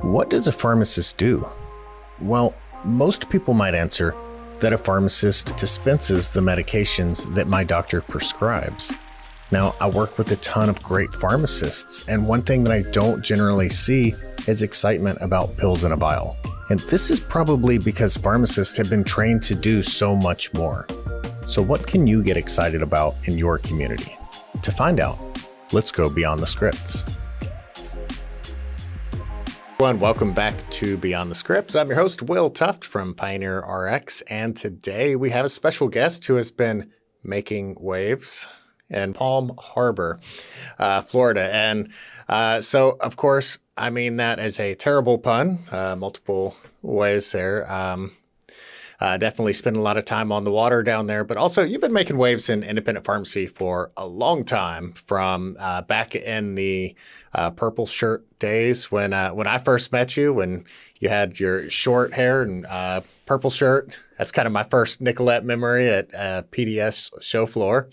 What does a pharmacist do? Well, most people might answer that a pharmacist dispenses the medications that my doctor prescribes. Now, I work with a ton of great pharmacists, and one thing that I don't generally see is excitement about pills in a vial. And this is probably because pharmacists have been trained to do so much more. So what can you get excited about in your community? To find out, let's go beyond the scripts. Everyone, welcome back to Beyond the Scripts. I'm your host, Will Tuft from Pioneer RX, and today we have a special guest who has been making waves in Palm Harbor, Florida. And so, of course, I mean that as a terrible pun, multiple ways there. Definitely spend a lot of time on the water down there, but also you've been making waves in independent pharmacy for a long time, from back in the purple shirt days when I first met you, when you had your short hair and purple shirt. That's kind of my first Nicolette memory at PDS show floor.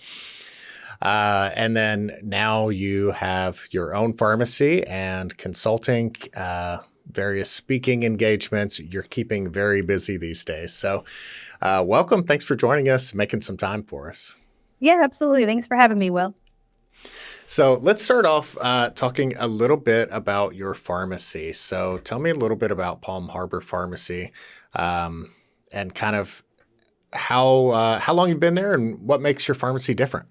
And then now you have your own pharmacy and consulting, various speaking engagements. You're keeping very busy these days. So welcome. Thanks for joining us, making some time for us. Yeah, absolutely. Thanks for having me, Will. So let's start off talking a little bit about your pharmacy. So tell me a little bit about Palm Harbor Pharmacy and kind of how long you've been there and what makes your pharmacy different.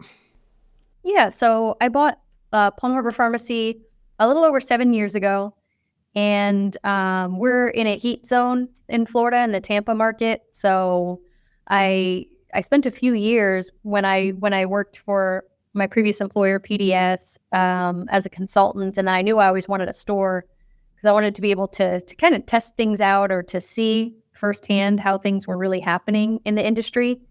Yeah, so I bought Palm Harbor Pharmacy a little over 7 years ago. And we're in a heat zone in Florida in the Tampa market. So I spent a few years when I worked for my previous employer, PDS, as a consultant. And then I knew I always wanted a store because I wanted to be able to kind of test things out or to see firsthand how things were really happening in the industry.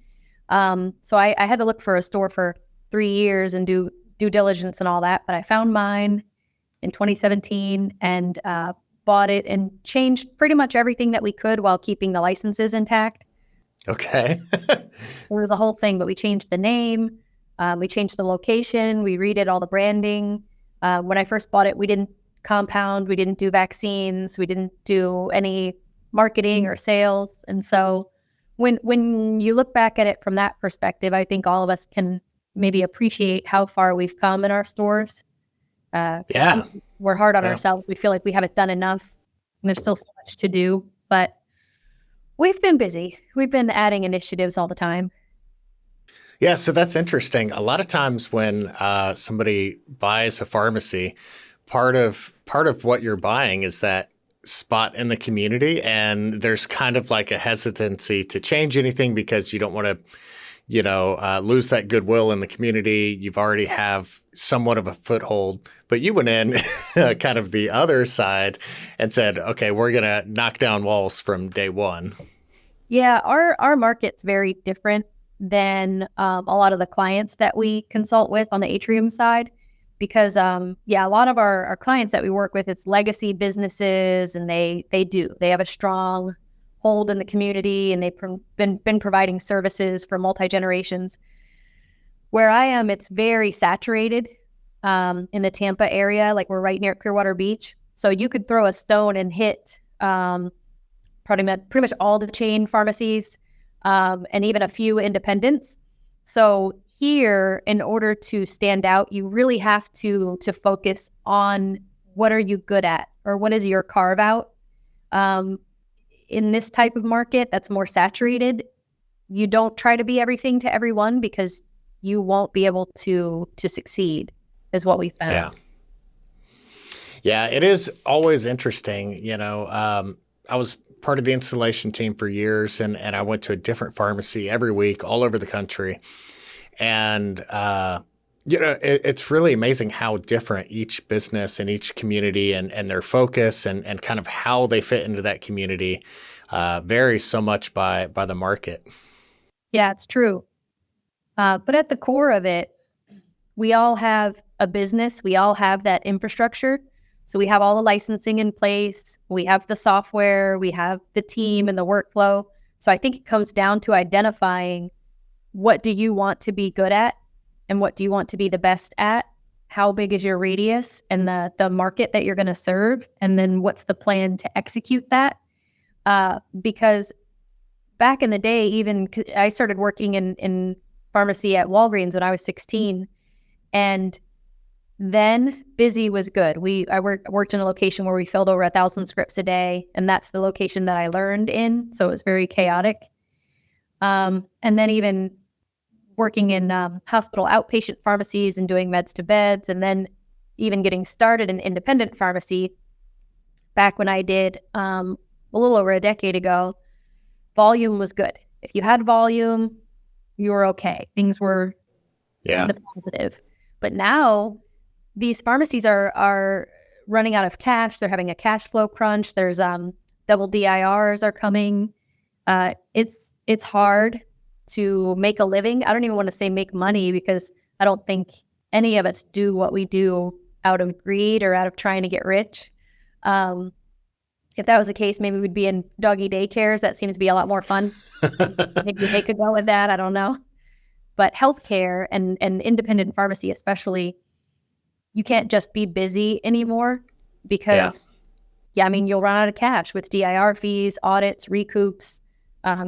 So I had to look for a store for 3 years and do due diligence and all that. But I found mine in 2017 and bought it and changed pretty much everything that we could while keeping the licenses intact. Okay. It was a whole thing, but we changed the name. We changed the location. We redid all the branding. When I first bought it, we didn't compound. We didn't do vaccines. We didn't do any marketing or sales. And so when you look back at it from that perspective, I think all of us can maybe appreciate how far we've come in our stores. Yeah. We're hard on ourselves. We feel like we haven't done enough and there's still so much to do, but we've been busy. We've been adding initiatives all the time. Yeah. So that's interesting. A lot of times when somebody buys a pharmacy, part of what you're buying is that spot in the community. And there's kind of like a hesitancy to change anything because you don't want to lose that goodwill in the community. You've already have somewhat of a foothold, but you went in kind of the other side and said, okay, we're going to knock down walls from day one. Yeah, our market's very different than a lot of the clients that we consult with on the Atrium side because, a lot of our clients that we work with, it's legacy businesses and they have a strong hold in the community, and they've been providing services for multi-generations. Where I am, it's very saturated in the Tampa area. Like, we're right near Clearwater Beach. So you could throw a stone and hit pretty much all the chain pharmacies and even a few independents. So here, in order to stand out, you really have to focus on what are you good at or what is your carve out. In this type of market that's more saturated, you don't try to be everything to everyone because you won't be able to succeed, is what we found. Yeah, it is always interesting. I was part of the installation team for years, and I went to a different pharmacy every week all over the country. And it's really amazing how different each business and each community and their focus and kind of how they fit into that community varies so much by the market. Yeah, it's true. But at the core of it, we all have a business. We all have that infrastructure. So we have all the licensing in place. We have the software. We have the team and the workflow. So I think it comes down to identifying what do you want to be good at and what do you want to be the best at? how big is your radius and the market that you're going to serve, and then what's the plan to execute that. Because back in the day, even I started working in pharmacy at Walgreens when I was 16, and then busy was good. I worked in a location where we filled over 1,000 scripts a day, and that's the location that I learned in. So it was very chaotic. And then even working in hospital outpatient pharmacies and doing meds to beds, and then even getting started in independent pharmacy back when I did a little over a decade ago, volume was good. If you had volume, you were okay. Things were in the positive. But now these pharmacies are running out of cash. They're having a cash flow crunch. There's double DIRs are coming. It's hard to make a living. I don't even want to say make money, because I don't think any of us do what we do out of greed or out of trying to get rich. If that was the case, maybe we'd be in doggy daycares. That seems to be a lot more fun. Maybe they could go with that. I don't know. But healthcare and independent pharmacy especially, you can't just be busy anymore, because, I mean, you'll run out of cash with DIR fees, audits, recoups,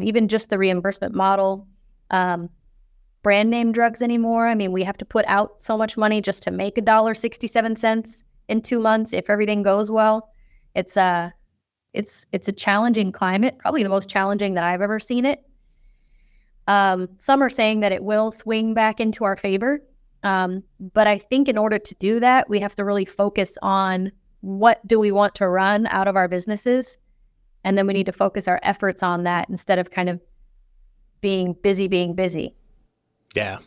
even just the reimbursement model. Brand name drugs anymore. I mean, we have to put out so much money just to make $1.67 in 2 months if everything goes well. It's a challenging climate, probably the most challenging that I've ever seen it. Some are saying that it will swing back into our favor. But I think in order to do that, we have to really focus on what do we want to run out of our businesses. And then we need to focus our efforts on that instead of kind of being busy. Yeah.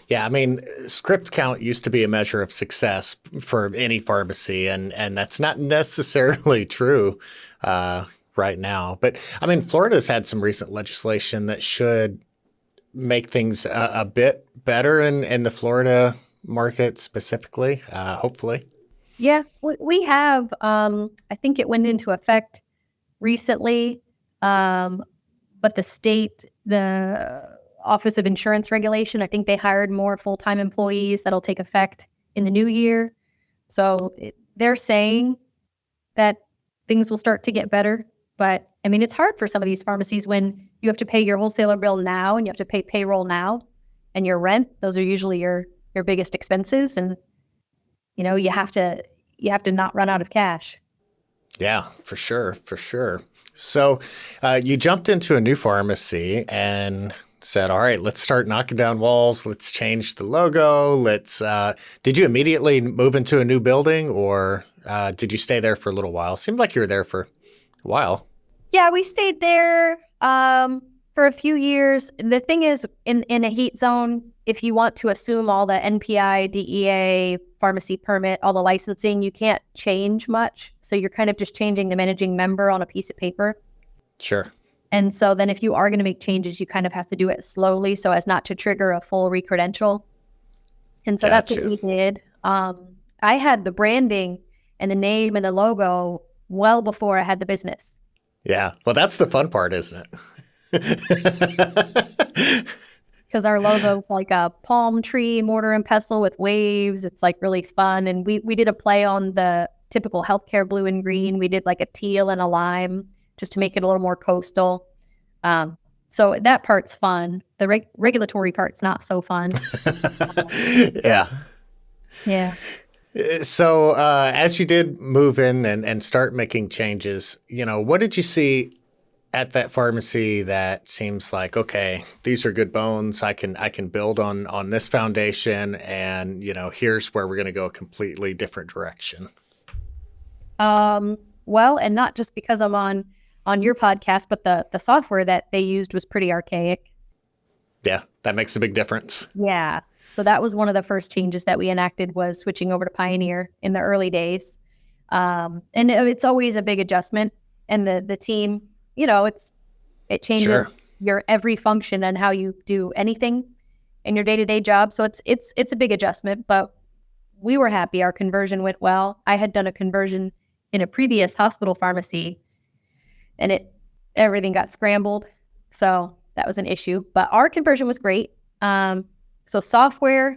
Yeah. I mean, script count used to be a measure of success for any pharmacy, and that's not necessarily true right now. But I mean, Florida's had some recent legislation that should make things a bit better in the Florida market specifically, hopefully. Yeah, we have. I think it went into effect recently, but the Office of Insurance Regulation, I think they hired more full-time employees that'll take effect in the new year. So they're saying that things will start to get better. But I mean, it's hard for some of these pharmacies when you have to pay your wholesaler bill now and you have to pay payroll now and your rent. Those are usually your biggest expenses. And, you know, you have to not run out of cash. Yeah, for sure. So you jumped into a new pharmacy and said, all right, let's start knocking down walls. Let's change the logo. Did you immediately move into a new building, or did you stay there for a little while? Seemed like you were there for a while. Yeah, we stayed there for a few years. The thing is, in a heat zone, if you want to assume all the NPI, DEA, pharmacy permit, all the licensing, you can't change much. So you're kind of just changing the managing member on a piece of paper. Sure. And so then if you are going to make changes, you kind of have to do it slowly so as not to trigger a full recredential. And so That's what we did. I had the branding and the name and the logo well before I had the business. Yeah. Well, that's the fun part, isn't it? Because our logo is like a palm tree, mortar and pestle with waves. It's like really fun. And we did a play on the typical healthcare blue and green. We did like a teal and a lime just to make it a little more coastal. So that part's fun. The regulatory part's not so fun. Yeah. Yeah. So as you did move in and start making changes, you know, what did you see at that pharmacy that seems like, okay, these are good bones. I can build on this foundation, and, you know, here's where we're going to go a completely different direction? Well, and not just because I'm on your podcast, but the software that they used was pretty archaic. Yeah, that makes a big difference. Yeah. So that was one of the first changes that we enacted, was switching over to Pioneer in the early days. And it's always a big adjustment. And the team, you know, it changes your every function and how you do anything in your day-to-day job. So it's a big adjustment, but we were happy. Our conversion went well. I had done a conversion in a previous hospital pharmacy, and everything got scrambled. So that was an issue, but our conversion was great. So software,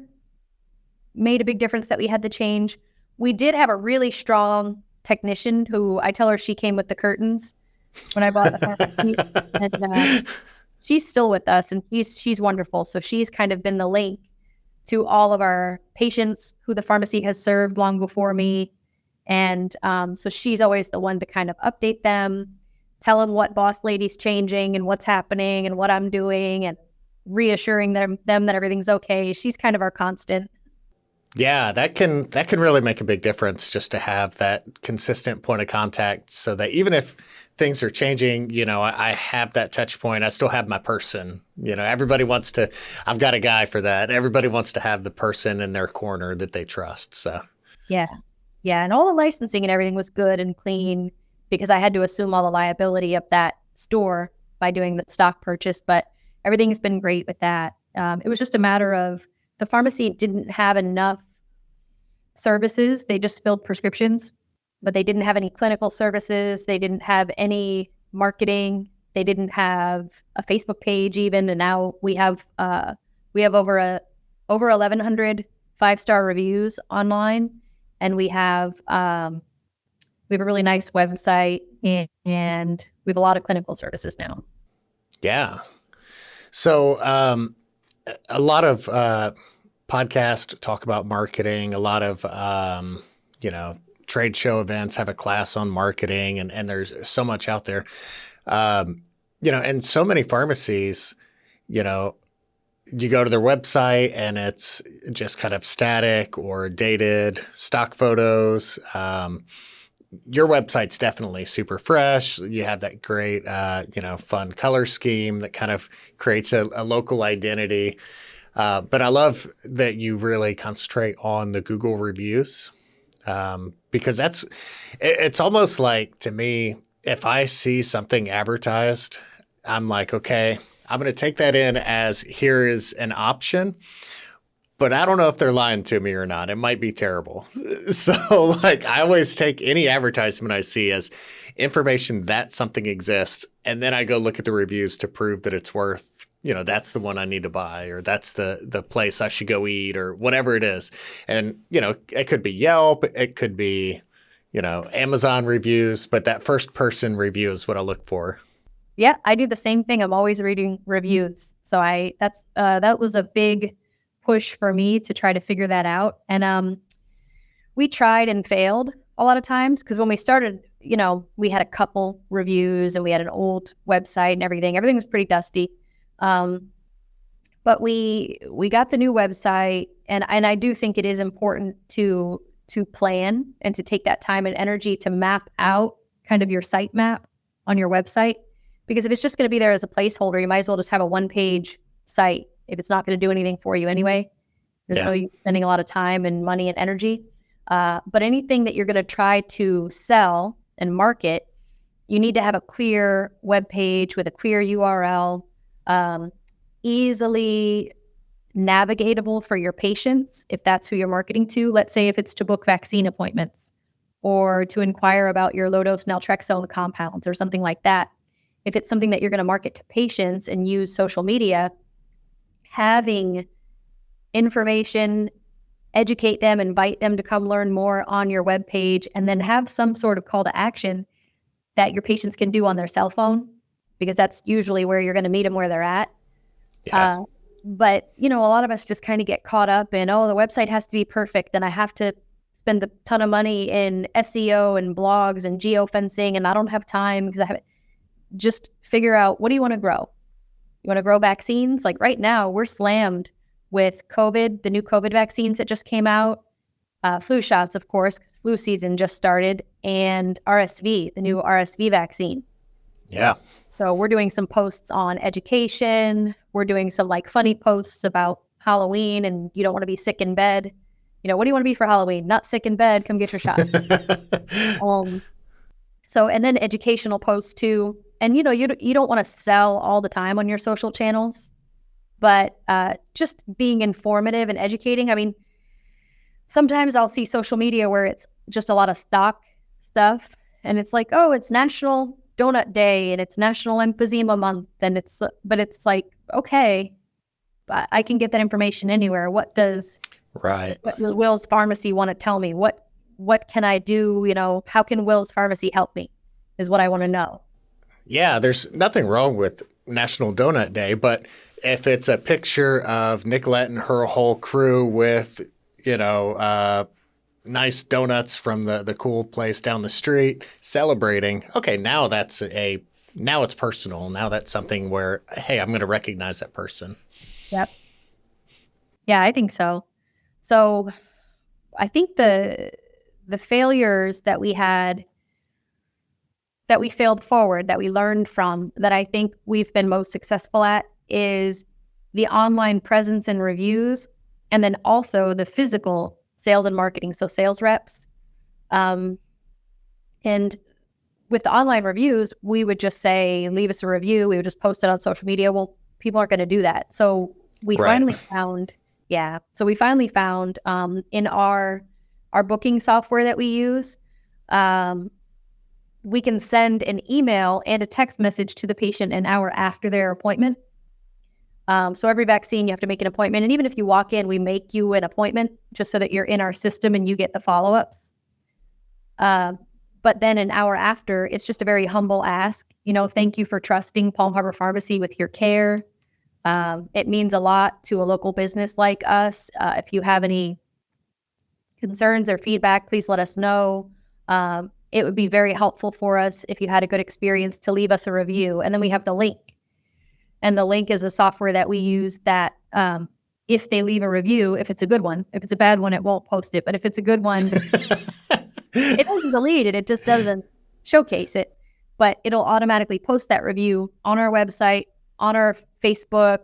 made a big difference that we had the change. We did have a really strong technician who I tell her she came with the curtains when I bought the pharmacy. And she's still with us, and she's wonderful. So she's kind of been the link to all of our patients who the pharmacy has served long before me. And so she's always the one to kind of update them, tell them what boss lady's changing and what's happening and what I'm doing, and reassuring them that everything's okay. She's kind of our constant. Yeah, that can really make a big difference, just to have that consistent point of contact, so that even if things are changing, I have that touch point. I still have my person. Everybody wants to, I've got a guy for that. Everybody wants to have the person in their corner that they trust. So yeah. And all the licensing and everything was good and clean, because I had to assume all the liability of that store by doing the stock purchase, but everything's been great with that. It was just a matter of the pharmacy didn't have enough services. They just filled prescriptions, but they didn't have any clinical services. They didn't have any marketing. They didn't have a Facebook page even. And now we have over 1,100 5-star reviews online, and we have a really nice website, and we have a lot of clinical services now. Yeah. So a lot of podcasts talk about marketing. A lot of trade show events have a class on marketing, and there's so much out there. And so many pharmacies, you go to their website and it's just kind of static or dated stock photos. Your website's definitely super fresh. You have that great, fun color scheme that kind of creates a local identity. But I love that you really concentrate on the Google reviews, because it's almost like, to me, if I see something advertised, I'm like, okay, I'm going to take that in as here is an option, but I don't know if they're lying to me or not. It might be terrible. So I always take any advertisement I see as information that something exists. And then I go look at the reviews to prove that it's worth, that's the one I need to buy, or that's the place I should go eat, or whatever it is. And, it could be Yelp, it could be, Amazon reviews, but that first person review is what I look for. Yeah, I do the same thing. I'm always reading reviews. So that was a big push for me to try to figure that out. And we tried and failed a lot of times, because when we started, we had a couple reviews and we had an old website and everything. Everything was pretty dusty. But we got the new website, and I do think it is important to plan and to take that time and energy to map out kind of your site map on your website. Because if it's just going to be there as a placeholder, you might as well just have a one-page site if it's not going to do anything for you anyway. There's no use spending a lot of time and money and energy. But anything that you're going to try to sell and market, you need to have a clear web page with a clear URL, easily navigatable for your patients, if that's who you're marketing to. Let's say if it's to book vaccine appointments or to inquire about your low-dose naltrexone compounds or something like that. If it's something that you're going to market to patients and use social media, having information, educate them, invite them to come learn more on your webpage, and then have some sort of call to action that your patients can do on their cell phone, because that's usually where you're going to meet them where they're at. Yeah. But, a lot of us just kind of get caught up in, the website has to be perfect, and I have to spend a ton of money in SEO and blogs and geofencing, and I don't have time because I haven't. Just figure out, what do you want to grow? You want to grow vaccines? Like right now, we're slammed with COVID, the new COVID vaccines that just came out, flu shots, of course, because flu season just started, and RSV, the new RSV vaccine. Yeah. So we're doing some posts on education. We're doing some funny posts about Halloween, and you don't want to be sick in bed. What do you want to be for Halloween? Not sick in bed. Come get your shot. So, and then educational posts too. And, you don't want to sell all the time on your social channels, but just being informative and educating. I mean, sometimes I'll see social media where it's just a lot of stock stuff, and it's like, it's National Donut Day and it's National Emphysema Month, and but it's like, okay, but I can get that information anywhere. What does Right. What does Will's Pharmacy want to tell me? What can I do? How can Will's Pharmacy help me is what I want to know. Yeah, there's nothing wrong with National Donut Day, but if it's a picture of Nicolette and her whole crew with, nice donuts from the cool place down the street celebrating, okay, now it's personal. Now that's something where, hey, I'm going to recognize that person. Yep. Yeah, I think so. So I think the failures that we had, that we failed forward, that we learned from, that I think we've been most successful at is the online presence and reviews, and then also the physical sales and marketing, so sales reps. And with the online reviews, we would just say, leave us a review. We would just post it on social media. Well, people aren't going to do that. So we finally found in our booking software that we use, we can send an email and a text message to the patient an hour after their appointment. So every vaccine, you have to make an appointment. And even if you walk in, we make you an appointment just so that you're in our system and you get the follow-ups. But then an hour after, it's just a very humble ask. Thank you for trusting Palm Harbor Pharmacy with your care. It means a lot to a local business like us. If you have any concerns or feedback, please let us know. It would be very helpful for us if you had a good experience to leave us a review. And then we have the link. And the link is a software that we use that if they leave a review, if it's a good one, if it's a bad one, it won't post it. But if it's a good one, it doesn't delete it. It just doesn't showcase it. But it'll automatically post that review on our website, on our Facebook,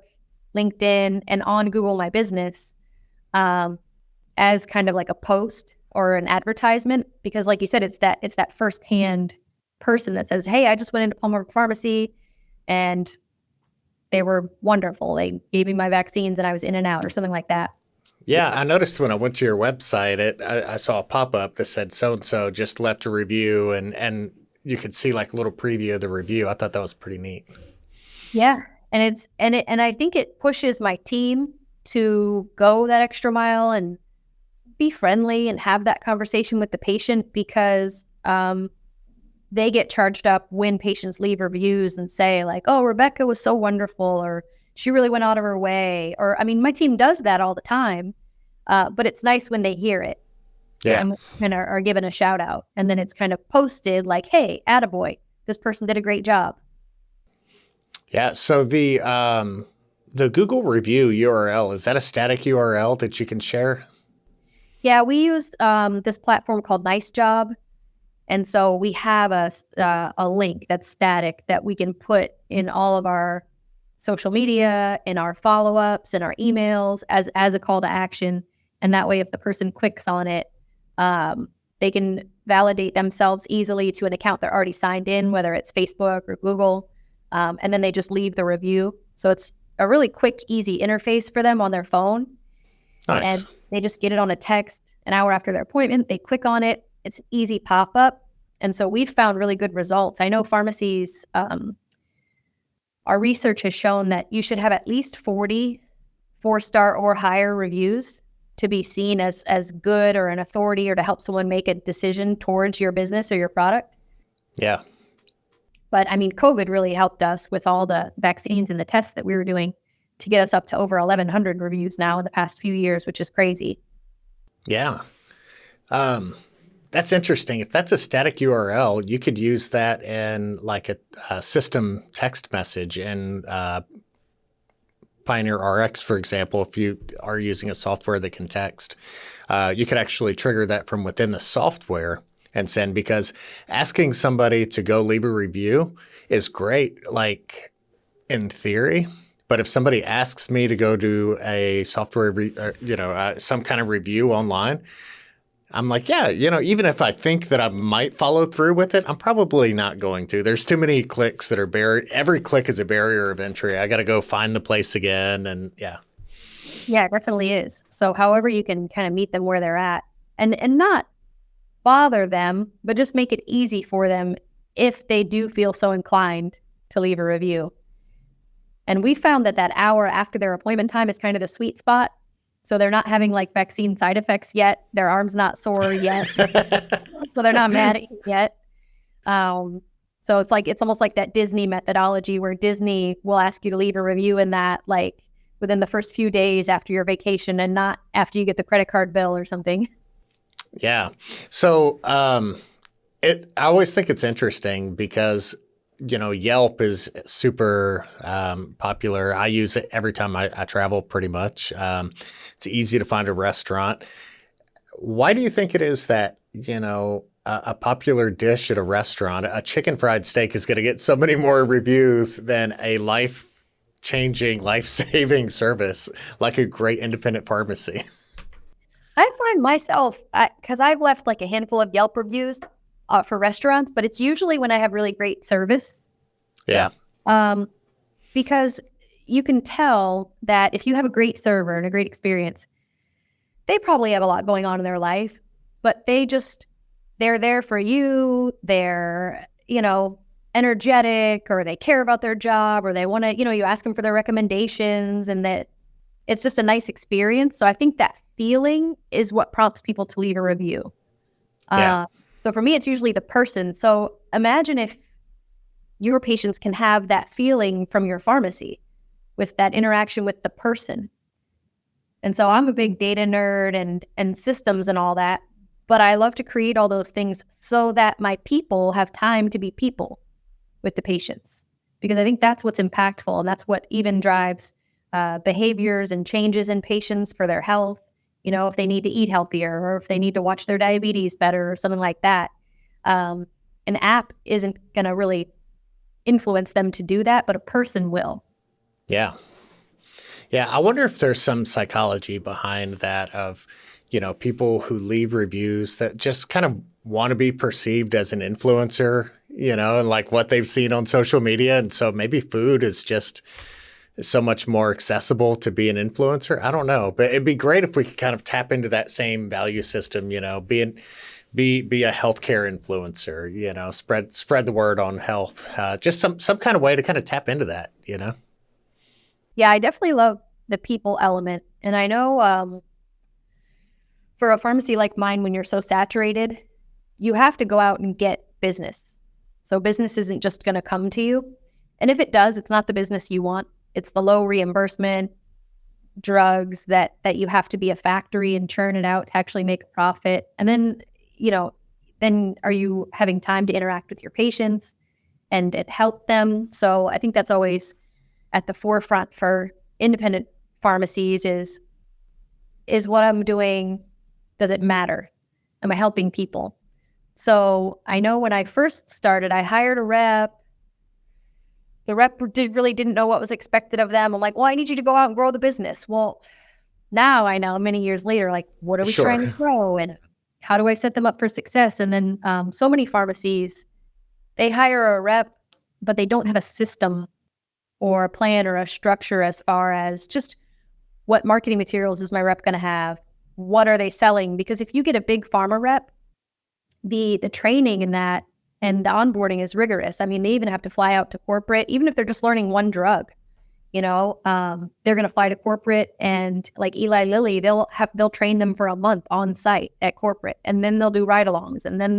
LinkedIn, and on Google My Business as kind of like a post or an advertisement. Because like you said, it's that firsthand person that says, hey, I just went into Palm Harbor Pharmacy and they were wonderful. They gave me my vaccines and I was in and out or something like that. Yeah, I noticed when I went to your website, I saw a pop-up that said so-and-so just left a review, and you could see like a little preview of the review. I thought that was pretty neat. Yeah, and I think it pushes my team to go that extra mile and be friendly and have that conversation with the patient, because they get charged up when patients leave reviews and say like, oh, Rebecca was so wonderful, or she really went out of her way. Or, I mean, my team does that all the time, but it's nice when they hear it. Yeah. And are given a shout out. And then it's kind of posted like, hey, attaboy, this person did a great job. Yeah. So the Google review URL, is that a static URL that you can share? Yeah, we use this platform called Nice Job. And so we have a link that's static that we can put in all of our social media, in our follow-ups, in our emails as a call to action. And that way, if the person clicks on it, they can validate themselves easily to an account they're already signed in, whether it's Facebook or Google. And then they just leave the review. So it's a really quick, easy interface for them on their phone. Nice. And they just get it on a text an hour after their appointment. They click on it. It's an easy pop-up. And so we've found really good results. I know pharmacies, our research has shown that you should have at least 40 4-star or higher reviews to be seen as good or an authority or to help someone make a decision towards your business or your product. Yeah. But I mean, COVID really helped us with all the vaccines and the tests that we were doing to get us up to over 1,100 reviews now in the past few years, which is crazy. Yeah. That's interesting. If that's a static URL, you could use that in like a system text message in Pioneer RX, for example. If you are using a software that can text, you could actually trigger that from within the software and send, because asking somebody to go leave a review is great, like in theory. But if somebody asks me to go do a software, some kind of review online, I'm like, yeah, even if I think that I might follow through with it, I'm probably not going to. There's too many clicks that are buried. Every click is a barrier of entry. I got to go find the place again. And yeah. Yeah, it definitely is. So however you can kind of meet them where they're at and not bother them, but just make it easy for them if they do feel so inclined to leave a review. And we found that hour after their appointment time is kind of the sweet spot. So they're not having like vaccine side effects yet. Their arm's not sore yet. So they're not mad at you yet. So it's almost like that Disney methodology where Disney will ask you to leave a review in that like within the first few days after your vacation and not after you get the credit card bill or something. Yeah. So I always think it's interesting because Yelp is super popular. I use it every time I travel pretty much. It's easy to find a restaurant. Why do you think it is that, a popular dish at a restaurant, a chicken fried steak is going to get so many more reviews than a life-changing, life-saving service like a great independent pharmacy? I find myself, because I've left like a handful of Yelp reviews for restaurants, but it's usually when I have really great service. Yeah. Because you can tell that if you have a great server and a great experience, they probably have a lot going on in their life, but they're there for you. They're, energetic, or they care about their job, or they want to, you ask them for their recommendations, and that it's just a nice experience. So I think that feeling is what prompts people to leave a review. Yeah. So for me, it's usually the person. So imagine if your patients can have that feeling from your pharmacy with that interaction with the person. And so I'm a big data nerd and systems and all that, but I love to create all those things so that my people have time to be people with the patients, because I think that's what's impactful, and that's what even drives behaviors and changes in patients for their health. If they need to eat healthier, or if they need to watch their diabetes better, or something like that. An app isn't going to really influence them to do that, but a person will. Yeah. Yeah. I wonder if there's some psychology behind that of, people who leave reviews that just kind of want to be perceived as an influencer, and like what they've seen on social media. And so maybe food is just so much more accessible to be an influencer. I don't know, but it'd be great if we could kind of tap into that same value system, be a healthcare influencer, spread the word on health, just some kind of way to kind of tap into that, Yeah, I definitely love the people element. And I know for a pharmacy like mine, when you're so saturated, you have to go out and get business. So business isn't just going to come to you. And if it does, it's not the business you want. It's the low reimbursement drugs that you have to be a factory and churn it out to actually make a profit. And then, then are you having time to interact with your patients and help them? So I think that's always at the forefront for independent pharmacies is what I'm doing, does it matter? Am I helping people? So I know when I first started, I hired a rep. The rep really didn't know what was expected of them. I'm like, well, I need you to go out and grow the business. Well, now I know many years later, like, what are we trying to grow, and how do I set them up for success? And then so many pharmacies, they hire a rep, but they don't have a system or a plan or a structure as far as just what marketing materials is my rep going to have? What are they selling? Because if you get a big pharma rep, the training in that and the onboarding is rigorous. I mean, they even have to fly out to corporate, even if they're just learning one drug. They're going to fly to corporate, and like Eli Lilly, they'll train them for a month on site at corporate, and then they'll do ride-alongs, and then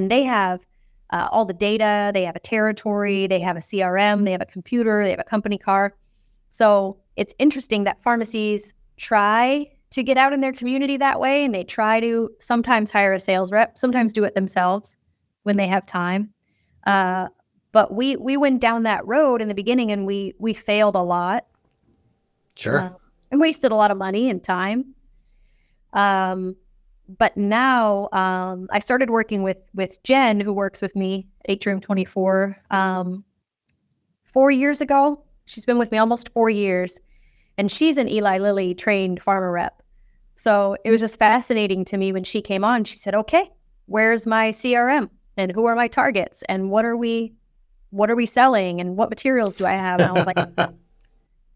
they have all the data. They have a territory, they have a CRM, they have a computer, they have a company car. So it's interesting that pharmacies try to get out in their community that way, and they try to sometimes hire a sales rep, sometimes do it themselves when they have time. But we went down that road in the beginning, and we failed a lot. Sure. And wasted a lot of money and time. But now I started working with Jen, who works with me, Atrium 24, 4 years ago. She's been with me almost 4 years, and she's an Eli Lilly trained pharma rep. So it was just fascinating to me when she came on. She said, okay, where's my CRM, and who are my targets, and what are we selling, and what materials do I have? And I was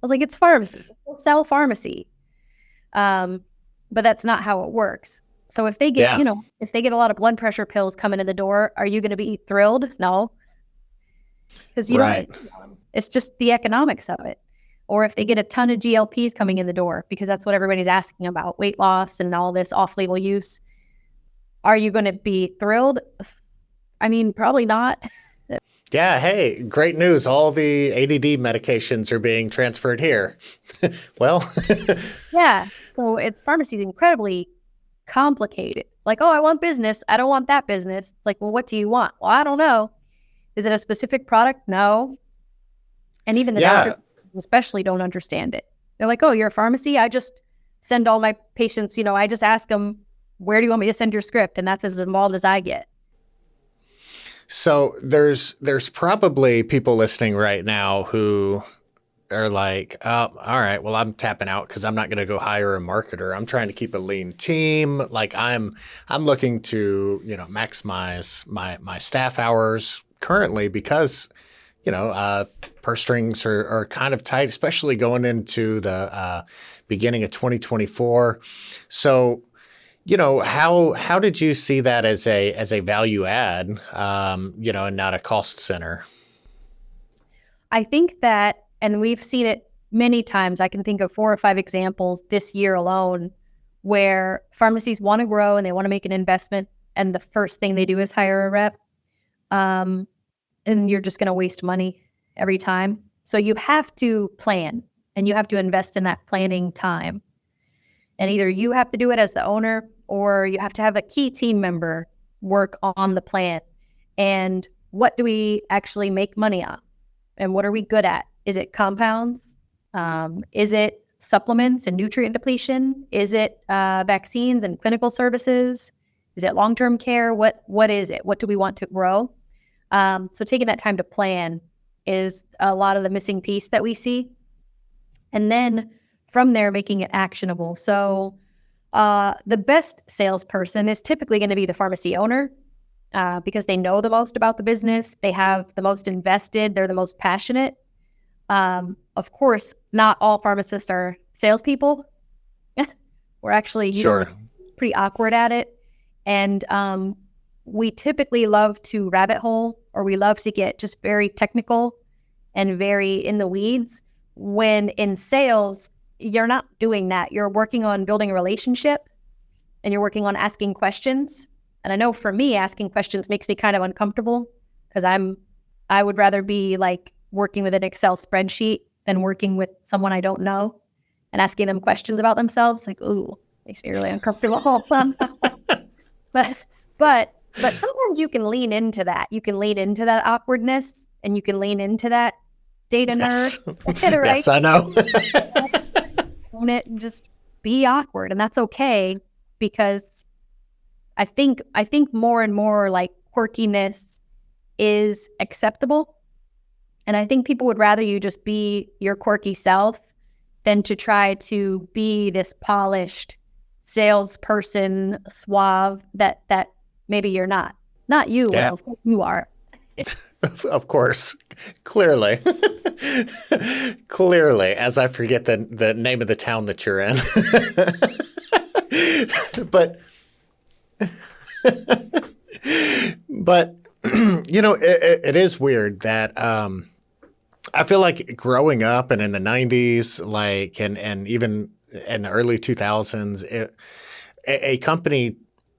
like, it's pharmacy. We'll sell pharmacy. But that's not how it works. So if they get, if they get a lot of blood pressure pills coming in the door, are you going to be thrilled? No. Because it's just the economics of it. or if they get a ton of GLPs coming in the door, because that's what everybody's asking about, weight loss and all this off-label use, are you going to be thrilled? I mean, probably not. Yeah, hey, great news. All the ADD medications are being transferred here. Well, Yeah. So pharmacy is incredibly complicated. It's like, oh, I want business. I don't want that business. It's like, well, what do you want? Well, I don't know. Is it a specific product? No. And even the doctors especially don't understand it. They're like, oh, you're a pharmacy? I just send all my patients, I just ask them, where do you want me to send your script? And that's as involved as I get. So there's probably people listening right now who are like, oh, all right, well, I'm tapping out because I'm not going to go hire a marketer. I'm trying to keep a lean team. Like I'm looking to, maximize my staff hours currently because, purse strings are kind of tight, especially going into the beginning of 2024. So, how did you see that as a value add, and not a cost center? I think that, and we've seen it many times. I can think of 4 or 5 examples this year alone where pharmacies want to grow and they want to make an investment, and the first thing they do is hire a rep. And you're just going to waste money every time. So you have to plan and you have to invest in that planning time. And either you have to do it as the owner or you have to have a key team member work on the plan. And what do we actually make money on? And what are we good at? Is it compounds? Is it supplements and nutrient depletion? Is it vaccines and clinical services? Is it long-term care? What is it? What do we want to grow? So taking that time to plan is a lot of the missing piece that we see. And then from there, making it actionable. So the best salesperson is typically going to be the pharmacy owner because they know the most about the business. They have the most invested. They're the most passionate. Of course, not all pharmacists are salespeople. We're actually pretty awkward at it. And we typically love to rabbit hole, or we love to get just very technical and very in the weeds, when in sales, you're not doing that. You're working on building a relationship and you're working on asking questions. And I know for me, asking questions makes me kind of uncomfortable because I would rather be like working with an Excel spreadsheet than working with someone I don't know and asking them questions about themselves. Like, ooh, makes me really uncomfortable. But sometimes you can lean into that. You can lean into that awkwardness and you can lean into that data nerd. Right? Yes, I know. Own it and just be awkward. And that's okay, because I think more and more like quirkiness is acceptable. And I think people would rather you just be your quirky self than to try to be this polished salesperson, suave that maybe you're not. Not you, Yeah. Will. You are. Of course, clearly, clearly, as I forget the name of the town that you're in. But it is weird that I feel like growing up and in the 90s, like, and even in the early 2000s, a company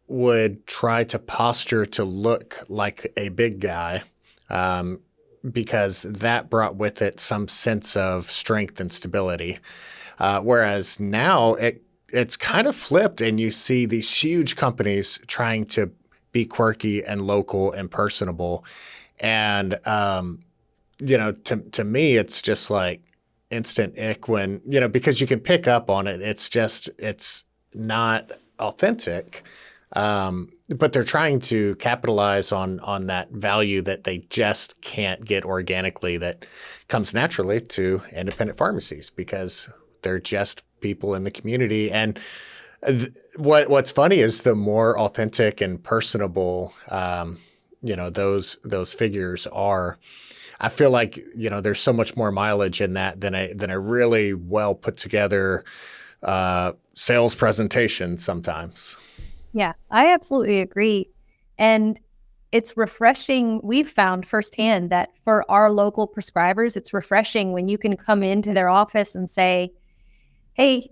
would try to posture to look like a big guy, because that brought with it some sense of strength and stability. Whereas now it's kind of flipped, and you see these huge companies trying to be quirky and local and personable. And, to me, it's just like instant ick when, because you can pick up on it. It's not authentic. But they're trying to capitalize on that value that they just can't get organically, that comes naturally to independent pharmacies, because they're just people in the community. And what's funny is the more authentic and personable, those figures are, I feel like, there's so much more mileage in that than a really well put together sales presentation sometimes. Yeah, I absolutely agree. And it's refreshing. We've found firsthand that for our local prescribers, it's refreshing when you can come into their office and say, hey,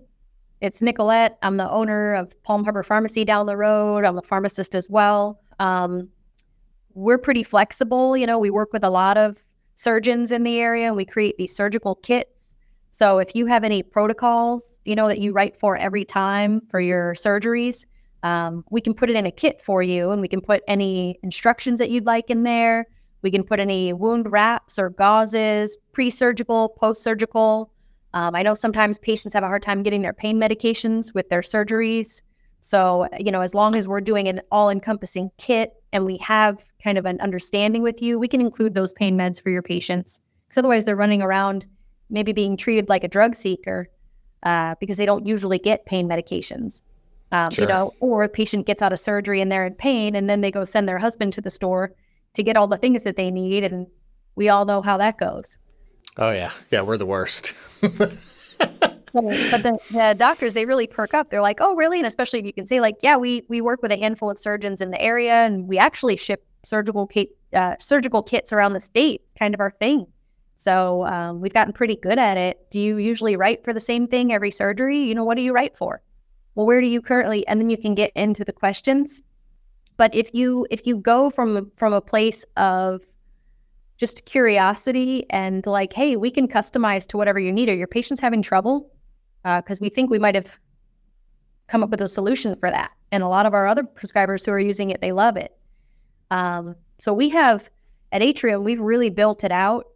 it's Nicolette. I'm the owner of Palm Harbor Pharmacy down the road. I'm a pharmacist as well. We're pretty flexible. We work with a lot of surgeons in the area, and we create these surgical kits. So if you have any protocols, that you write for every time for your surgeries, we can put it in a kit for you, and we can put any instructions that you'd like in there. We can put any wound wraps or gauzes, pre-surgical, post-surgical. I know sometimes patients have a hard time getting their pain medications with their surgeries. So, as long as we're doing an all-encompassing kit and we have kind of an understanding with you, we can include those pain meds for your patients. Because otherwise they're running around maybe being treated like a drug seeker because they don't usually get pain medications. Sure. Or a patient gets out of surgery and they're in pain, and then they go send their husband to the store to get all the things that they need. And we all know how that goes. Oh, yeah. Yeah, we're the worst. But the doctors, they really perk up. They're like, oh, really? And especially if you can say, like, yeah, we work with a handful of surgeons in the area, and we actually ship surgical kits around the state. It's kind of our thing. So we've gotten pretty good at it. Do you usually write for the same thing every surgery? What do you write for? Well, where do you currently? And then you can get into the questions. But if you go from a place of just curiosity and like, hey, we can customize to whatever you need. Are your patients having trouble? Because we think we might have come up with a solution for that. And a lot of our other prescribers who are using it, they love it. So we have, at Atrium, we've really built it out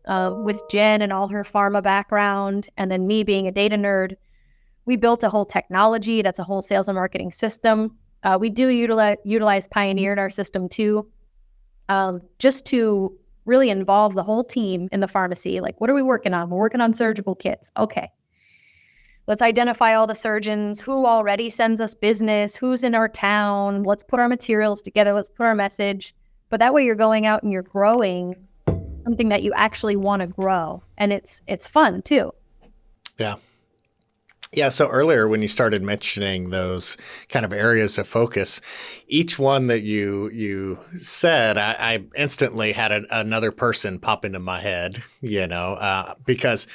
with Jen and all her pharma background, and then me being a data nerd. We built a whole technology that's a whole sales and marketing system. We do utilize Pioneer in our system too, just to really involve the whole team in the pharmacy. Like, what are we working on? We're working on surgical kits. Okay. Let's identify all the surgeons, who already sends us business, who's in our town. Let's put our materials together. Let's put our message. But that way you're going out and you're growing something that you actually want to grow. And it's fun too. Yeah. Yeah. So earlier when you started mentioning those kind of areas of focus, each one that you said, I instantly had another person pop into my head, because,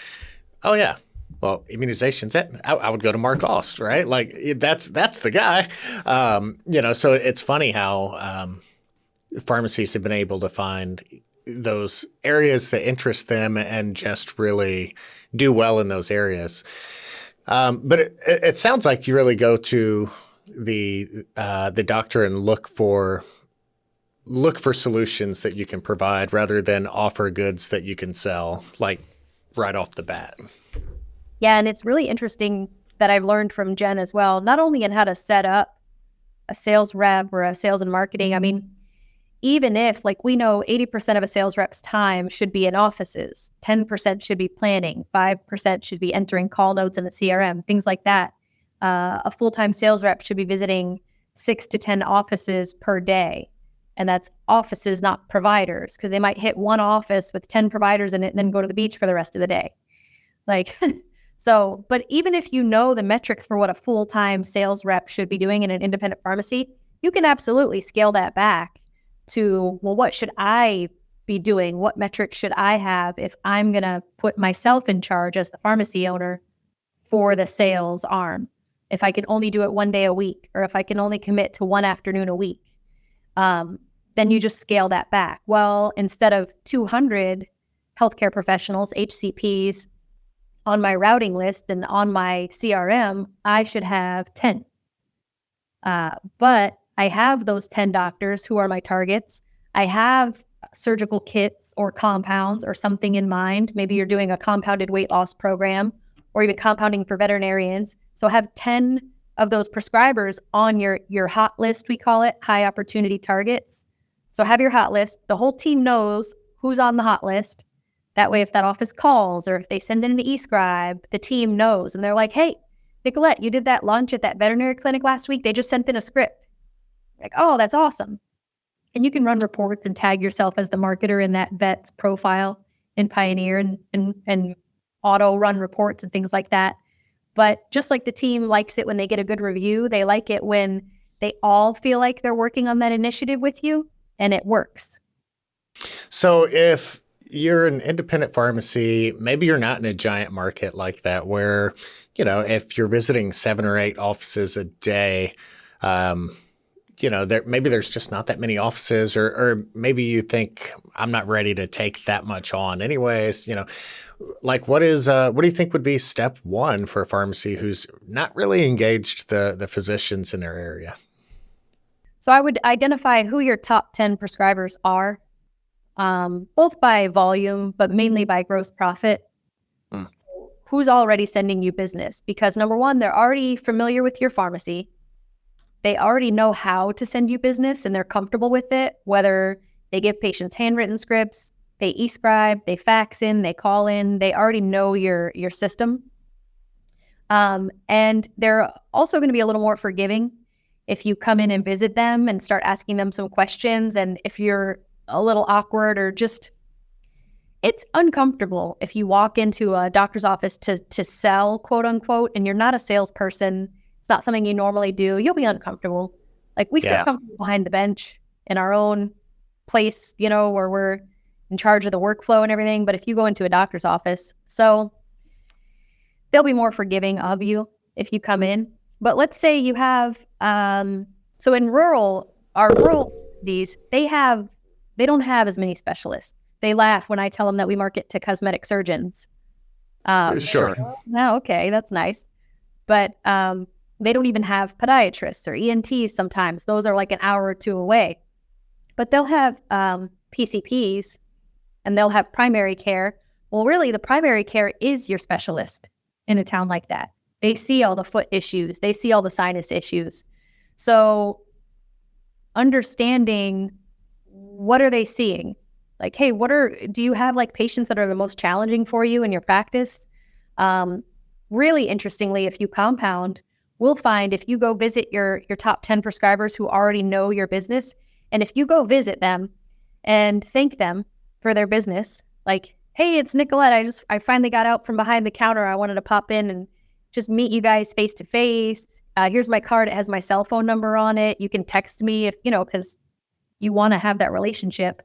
oh yeah, well, immunizations, I would go to Mark Ost, right? Like that's the guy. So it's funny how pharmacies have been able to find those areas that interest them and just really do well in those areas. But it sounds like you really go to the doctor and look for solutions that you can provide rather than offer goods that you can sell, like right off the bat. Yeah, and it's really interesting that I've learned from Jen as well, not only in how to set up a sales rep or a sales and marketing. I mean, even if, like, we know 80% of a sales rep's time should be in offices, 10% should be planning, 5% should be entering call notes in the CRM, things like that. A full-time sales rep should be visiting 6 to 10 offices per day. And that's offices, not providers, because they might hit one office with 10 providers in it and then go to the beach for the rest of the day. Like, so, but even if you know the metrics for what a full-time sales rep should be doing in an independent pharmacy, you can absolutely scale that back to, well, what should I be doing? What metrics should I have if I'm going to put myself in charge as the pharmacy owner for the sales arm? If I can only do it one day a week, or if I can only commit to one afternoon a week, then you just scale that back. Well, instead of 200 healthcare professionals, HCPs, on my routing list and on my CRM, I should have 10. But I have those 10 doctors who are my targets. I have surgical kits or compounds or something in mind. Maybe you're doing a compounded weight loss program or even compounding for veterinarians. So have 10 of those prescribers on your hot list, we call it, high opportunity targets. So have your hot list. The whole team knows who's on the hot list. That way, if that office calls or if they send in an e-scribe, the team knows. And they're like, hey, Nicolette, you did that lunch at that veterinary clinic last week. They just sent in a script. Like, oh, that's awesome. And you can run reports and tag yourself as the marketer in that vet's profile in Pioneer and auto run reports and things like that. But just like the team likes it when they get a good review, they like it when they all feel like they're working on that initiative with you. and it works. So if you're an independent pharmacy, maybe you're not in a giant market like that where, if you're visiting 7 or 8 offices a day, maybe there's just not that many offices, or maybe you think I'm not ready to take that much on anyways, like what do you think would be step one for a pharmacy who's not really engaged the physicians in their area? So I would identify who your top 10 prescribers are, both by volume, but mainly by gross profit. So who's already sending you business? Because number one, they're already familiar with your pharmacy. They already know how to send you business and they're comfortable with it, whether they give patients handwritten scripts, they e-scribe, they fax in, they call in, they already know your system. And they're also going to be a little more forgiving if you come in and visit them and start asking them some questions. And if you're a little awkward or just, it's uncomfortable if you walk into a doctor's office to sell, quote unquote, and you're not a salesperson. It's not something you normally do. You'll be uncomfortable. Like we feel comfortable behind the bench in our own place, where we're in charge of the workflow and everything. But if you go into a doctor's office, so they'll be more forgiving of you if you come in. But let's say you have, so in rural these, they don't have as many specialists. They laugh when I tell them that we market to cosmetic surgeons. Sure. No, okay, that's nice. But they don't even have podiatrists or ENTs sometimes. Those are like an hour or two away. But they'll have PCPs and they'll have primary care. Well, really, the primary care is your specialist in a town like that. They see all the foot issues. They see all the sinus issues. So understanding what are they seeing? Like, hey, do you have like patients that are the most challenging for you in your practice? Really interestingly, if you compound, we'll find if you go visit your top 10 prescribers who already know your business, and if you go visit them and thank them for their business, like, hey, it's Nicolette. I finally got out from behind the counter. I wanted to pop in and just meet you guys face to face. Here's my card. It has my cell phone number on it. You can text me if, because you want to have that relationship.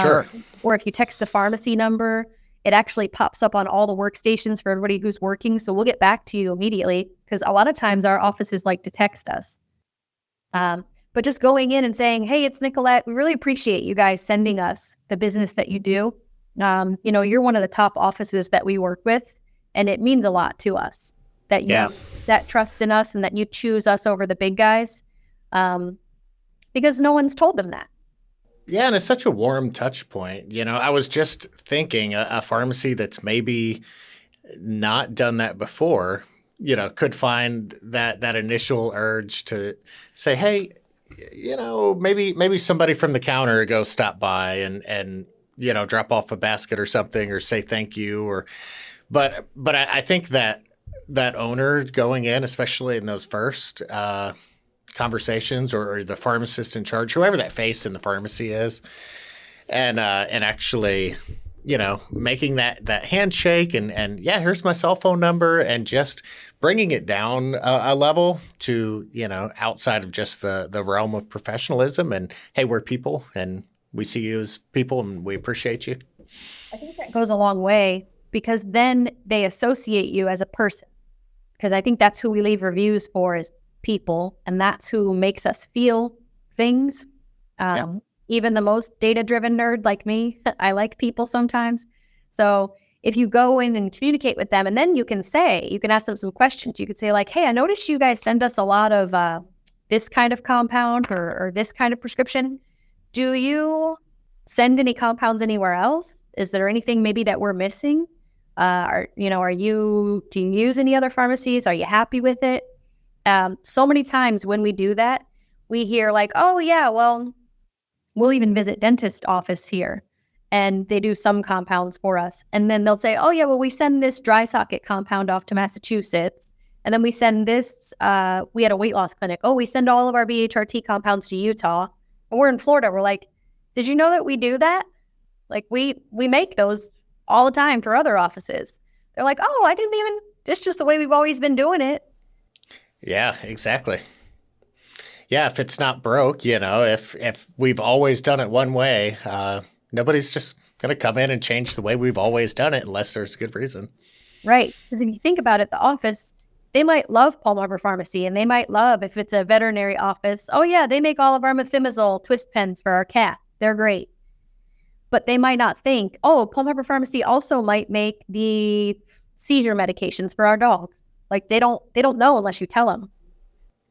Sure. Or if you text the pharmacy number, it actually pops up on all the workstations for everybody who's working. So we'll get back to you immediately because a lot of times our offices like to text us. But just going in and saying, hey, it's Nicolette. We really appreciate you guys sending us the business that you do. You're one of the top offices that we work with, and it means a lot to us that you have that trust in us and that you choose us over the big guys, because no one's told them that. Yeah, and it's such a warm touch point. I was just thinking a pharmacy that's maybe not done that before, could find that initial urge to say, hey, maybe somebody from the counter go stop by and drop off a basket or something or say thank you. But I think that owner going in, especially in those first conversations, or the pharmacist in charge, whoever that face in the pharmacy is, and actually, making that handshake and here's my cell phone number, and just bringing it down a level to, outside of just the realm of professionalism, and hey, we're people and we see you as people and we appreciate you. I think that goes a long way because then they associate you as a person, because I think that's who we leave reviews for is people, and that's who makes us feel things. Even the most data-driven nerd like me, I like people sometimes. So if you go in and communicate with them, and then you can ask them some questions. You could say like, hey, I noticed you guys send us a lot of this kind of compound or this kind of prescription. Do you send any compounds anywhere else? Is there anything maybe that we're missing? Do you use any other pharmacies? Are you happy with it? So many times when we do that, we hear like, oh yeah, well, we'll even visit dentist office here and they do some compounds for us. And then they'll say, oh yeah, well, we send this dry socket compound off to Massachusetts. And then we send this, we had a weight loss clinic. Oh, we send all of our BHRT compounds to Utah. And we're in Florida. We're like, did you know that we do that? Like we make those all the time for other offices. They're like, oh, it's just the way we've always been doing it. Yeah, exactly. Yeah, if it's not broke, if we've always done it one way, nobody's just going to come in and change the way we've always done it unless there's a good reason. Right. Because if you think about it, the office, they might love Palm Harbor Pharmacy, and they might love, if it's a veterinary office, oh yeah, they make all of our methimazole twist pens for our cats. They're great. But they might not think, oh, Palm Harbor Pharmacy also might make the seizure medications for our dogs. Like they don't know unless you tell them.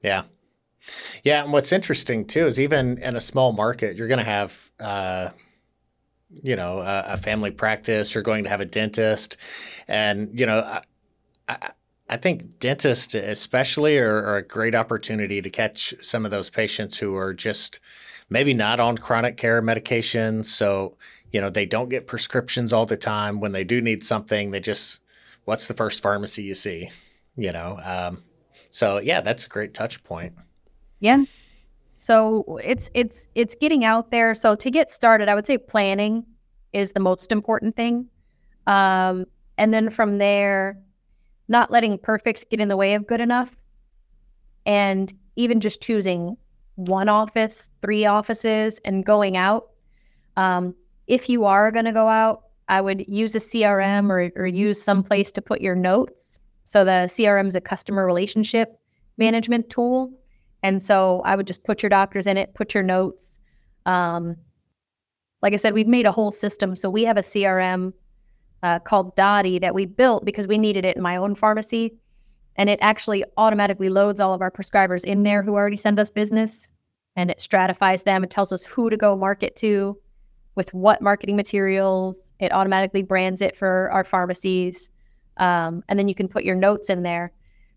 Yeah. Yeah. And what's interesting too is even in a small market, you're going to have, a family practice. You're going to have a dentist. And, I think dentists especially are a great opportunity to catch some of those patients who are just maybe not on chronic care medications. So, they don't get prescriptions all the time. When they do need something, what's the first pharmacy you see, So yeah, that's a great touch point. Yeah. So it's getting out there. So to get started, I would say planning is the most important thing. And then from there, not letting perfect get in the way of good enough. And even just choosing one office, 3 offices, and going out. If you are going to go out, I would use a CRM or use some place to put your notes. So the CRM is a customer relationship management tool. And so I would just put your doctors in it, put your notes. Like I said, we've made a whole system. So we have a CRM called Dottie that we built because we needed it in my own pharmacy. And it actually automatically loads all of our prescribers in there who already send us business. And it stratifies them. It tells us who to go market to with what marketing materials. It automatically brands it for our pharmacies. And then you can put your notes in there.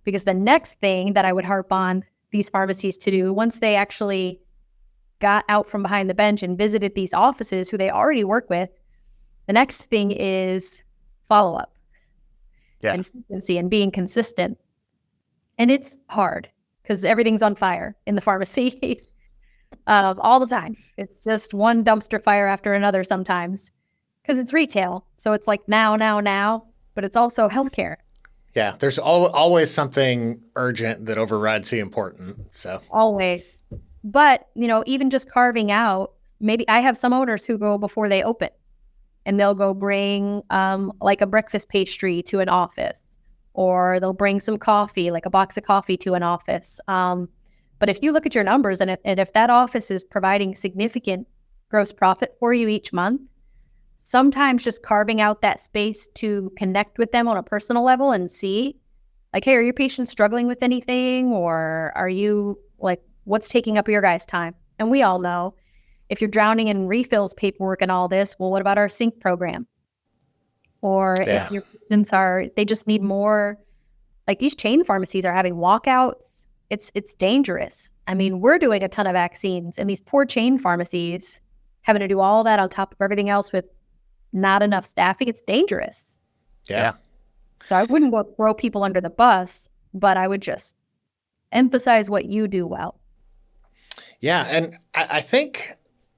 Because the next thing that I would harp on these pharmacies to do, once they actually got out from behind the bench and visited these offices who they already work with, the next thing is follow-up and frequency and being consistent. And it's hard because everything's on fire in the pharmacy all the time. It's just one dumpster fire after another sometimes because it's retail. So it's like now, but it's also healthcare. Yeah, there's always something urgent that overrides the important. So always. But, even just carving out, maybe I have some owners who go before they open and they'll go bring like a breakfast pastry to an office, or they'll bring some coffee, like a box of coffee to an office. But if you look at your numbers and if that office is providing significant gross profit for you each month, sometimes just carving out that space to connect with them on a personal level and see, like, hey, are your patients struggling with anything? Or are you like, what's taking up your guys' time? And we all know if you're drowning in refills paperwork and all this, well, what about our sync program? Or if your patients they just need more, like these chain pharmacies are having walkouts. It's dangerous. I mean, we're doing a ton of vaccines and these poor chain pharmacies having to do all that on top of everything else with not enough staffing. It's dangerous. Yeah. So I wouldn't go throw people under the bus, but I would just emphasize what you do well. Yeah. And I think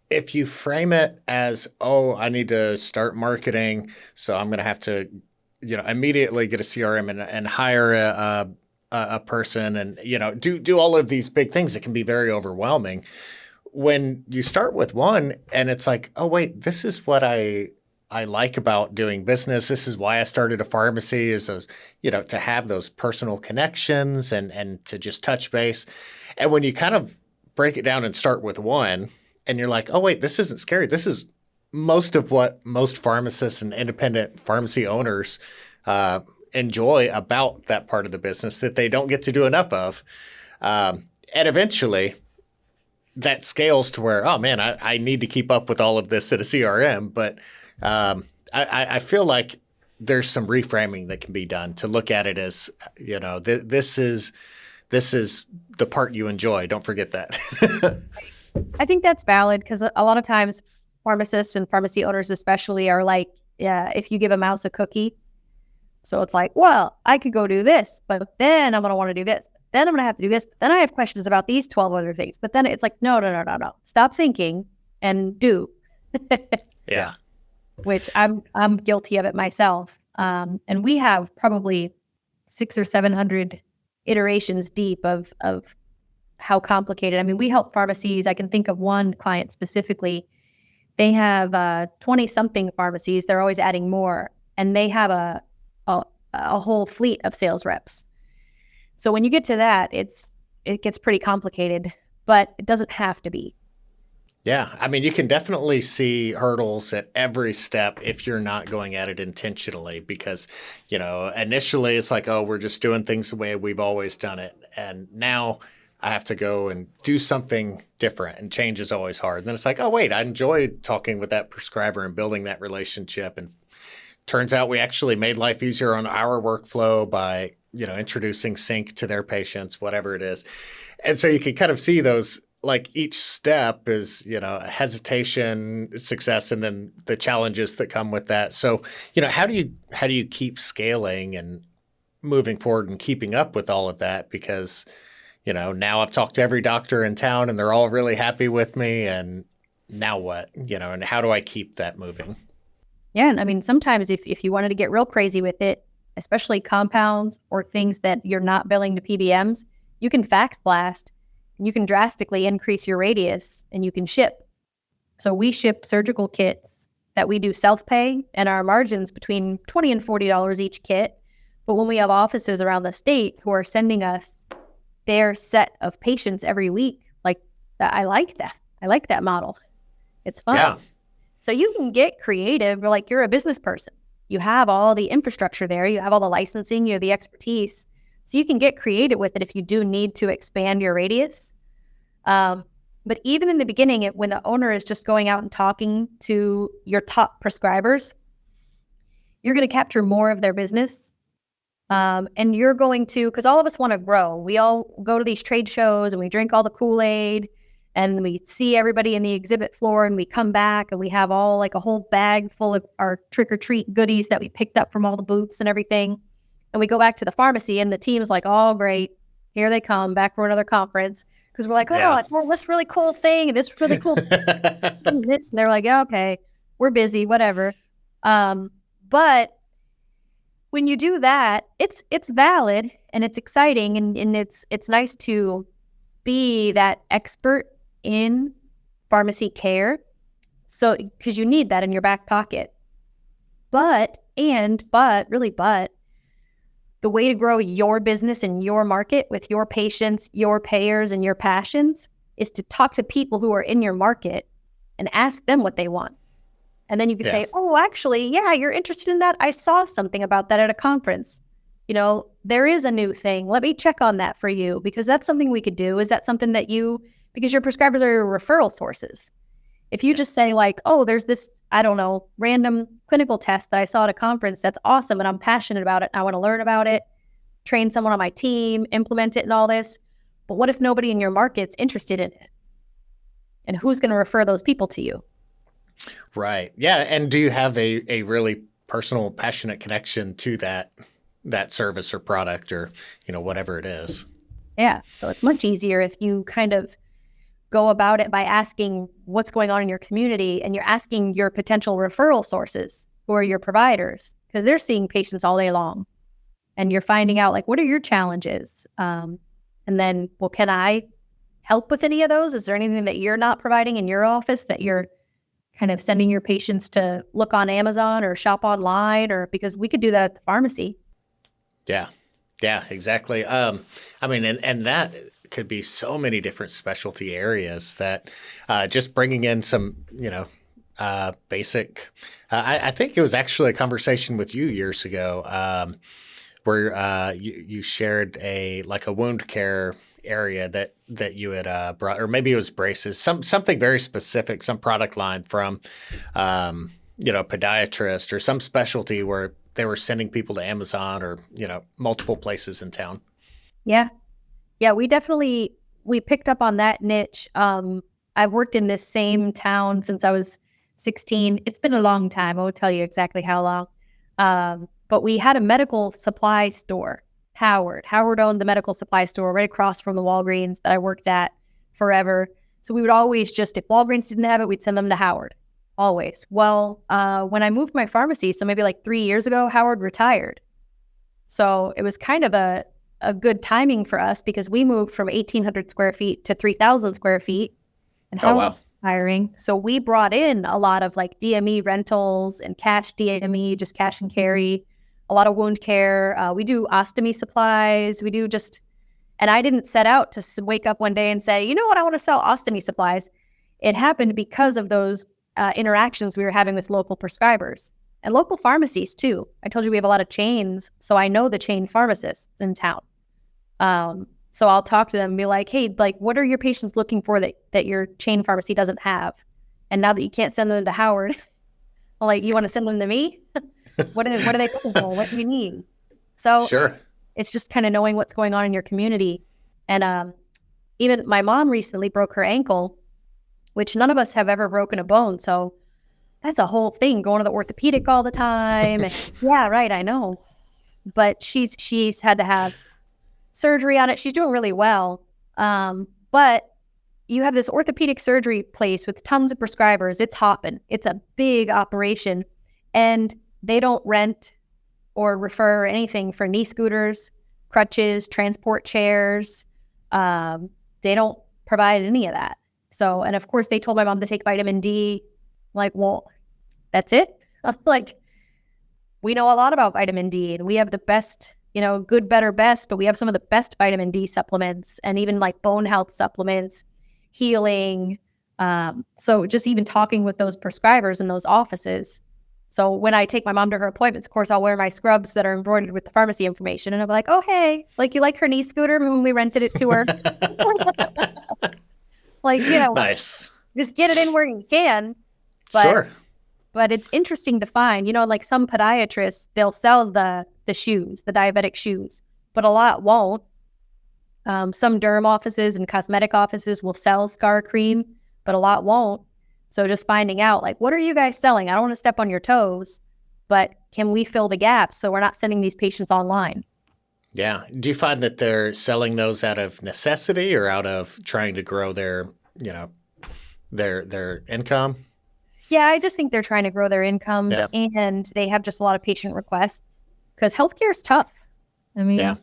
if you frame it as, I need to start marketing, so I'm going to have to, immediately get a CRM and hire a person and, do all of these big things, it can be very overwhelming. When you start with one and it's like, oh, wait, this is what I like about doing business. This is why I started a pharmacy, is those, to have those personal connections and to just touch base. And when you kind of break it down and start with one and you're like, oh, wait, this isn't scary. This is most of what most pharmacists and independent pharmacy owners enjoy about that part of the business that they don't get to do enough of. And eventually that scales to where, oh man, I need to keep up with all of this at a CRM. But I feel like there's some reframing that can be done to look at it as, this is the part you enjoy. Don't forget that. I think that's valid because a lot of times pharmacists and pharmacy owners especially are like, if you give a mouse a cookie. So it's like, well, I could go do this, but then I'm going to want to do this. Then I'm going to have to do this. But then I have questions about these 12 other things. But then it's like, no. Stop thinking and do. Yeah. Which I'm guilty of it myself. And we have probably 600 or 700 iterations deep of how complicated. I mean, we help pharmacies. I can think of one client specifically. They have 20 something pharmacies. They're always adding more, and they have a whole fleet of sales reps. So when you get to that, it gets pretty complicated, but it doesn't have to be. Yeah, I mean, you can definitely see hurdles at every step if you're not going at it intentionally because, initially it's like, oh, we're just doing things the way we've always done it. And now I have to go and do something different, and change is always hard. And then it's like, oh, wait, I enjoyed talking with that prescriber and building that relationship. And turns out we actually made life easier on our workflow by, introducing sync to their patients, whatever it is. And so you can kind of see those, like each step is, hesitation, success, and then the challenges that come with that. So, how do you keep scaling and moving forward and keeping up with all of that? Because, now I've talked to every doctor in town and they're all really happy with me. And now what, and how do I keep that moving? Yeah. And I mean, sometimes if you wanted to get real crazy with it, especially compounds or things that you're not billing to PBMs, you can fax blast and you can drastically increase your radius and you can ship. So we ship surgical kits that we do self-pay, and our margins between $20 and $40 each kit. But when we have offices around the state who are sending us their set of patients every week, like that, I like that. I like that model. It's fun. Yeah. So you can get creative, or like you're a business person. You have all the infrastructure there. You have all the licensing. You have the expertise. So you can get creative with it if you do need to expand your radius. But even in the beginning, when the owner is just going out and talking to your top prescribers, you're going to capture more of their business. And you're going to, because all of us want to grow. We all go to these trade shows and we drink all the Kool-Aid and we see everybody in the exhibit floor, and we come back and we have all like a whole bag full of our trick-or-treat goodies that we picked up from all the booths and everything. And we go back to the pharmacy and the team's like, oh, great. Here they come back for another conference. Because we're like, well, this really cool thing and this really cool and this. And they're like, yeah, okay, we're busy, whatever. But when you do that, it's valid and it's exciting, and it's nice to be that expert in pharmacy care. So, because you need that in your back pocket. But the way to grow your business and your market with your patients, your payers, and your passions is to talk to people who are in your market and ask them what they want. And then you can say, oh, actually, yeah, you're interested in that. I saw something about that at a conference. There is a new thing. Let me check on that for you, because that's something we could do. Is that something that because your prescribers are your referral sources. If you just say like, oh, there's this, I don't know, random clinical test that I saw at a conference that's awesome and I'm passionate about it and I want to learn about it, train someone on my team, implement it and all this. But what if nobody in your market's interested in it? And who's going to refer those people to you? Right. Yeah. And do you have a really personal, passionate connection to that service or product or, whatever it is? Yeah. So it's much easier if you kind of go about it by asking what's going on in your community, and you're asking your potential referral sources who are your providers, because they're seeing patients all day long, and you're finding out like, what are your challenges? And then, well, can I help with any of those? Is there anything that you're not providing in your office that you're kind of sending your patients to look on Amazon or shop online, or because we could do that at the pharmacy? Yeah. Yeah, exactly. I mean, and that could be so many different specialty areas that just bringing in some, basic, I think it was actually a conversation with you years ago where you shared a wound care area that you had brought, or maybe it was braces, something very specific, some product line from, podiatrist or some specialty where they were sending people to Amazon or, multiple places in town. Yeah. Yeah, we picked up on that niche. I've worked in this same town since I was 16. It's been a long time. I won't tell you exactly how long. But we had a medical supply store, Howard. Howard owned the medical supply store right across from the Walgreens that I worked at forever. So we would always just, if Walgreens didn't have it, we'd send them to Howard. Always. Well, when I moved my pharmacy, so maybe like 3 years ago, Howard retired. So it was kind of a a good timing for us because we moved from 1,800 square feet to 3,000 square feet. And how wow. hiring. So we brought in a lot of like DME rentals and cash DME, just cash and carry, a lot of wound care. We do ostomy supplies. We do just, and I didn't set out to wake up one day and say, you know what, I want to sell ostomy supplies. It happened because of those interactions we were having with local prescribers and local pharmacies too. I told you we have a lot of chains, so I know the chain pharmacists in town. So I'll talk to them and be like, hey, like, what are your patients looking for that your chain pharmacy doesn't have? And now that you can't send them to Howard, I'm like, you want to send them to me? What are they looking for? What do you need? So Sure. It's just kind of knowing what's going on in your community. And even my mom recently broke her ankle, which none of us have ever broken a bone. So that's a whole thing, going to the orthopedic all the time. Yeah, right, I know. But she's had to have surgery on it. She's doing really well. But you have this orthopedic surgery place with tons of prescribers. It's hopping. It's a big operation. And they don't rent or refer anything for knee scooters, crutches, transport chairs. They don't provide any of that. So, and of course they told my mom to take vitamin D. Like, well, that's it? Like, we know a lot about vitamin D and we have the best, good, better, best, but we have some of the best vitamin D supplements and even like bone health supplements, healing. So just even talking with those prescribers in those offices. So when I take my mom to her appointments, of course, I'll wear my scrubs that are embroidered with the pharmacy information. And I'll be like, oh, hey, like, you like her knee scooter when we rented it to her? Like, Nice. Just get it in where you can. But, Sure. But it's interesting to find, like some podiatrists, they'll sell the shoes, the diabetic shoes, but a lot won't. Some derm offices and cosmetic offices will sell scar cream, but a lot won't. So just finding out, like, what are you guys selling? I don't want to step on your toes, but can we fill the gaps so we're not sending these patients online? Yeah. Do you find that they're selling those out of necessity or out of trying to grow their income? Yeah, I just think they're trying to grow their income and they have just a lot of patient requests because healthcare is tough. I mean,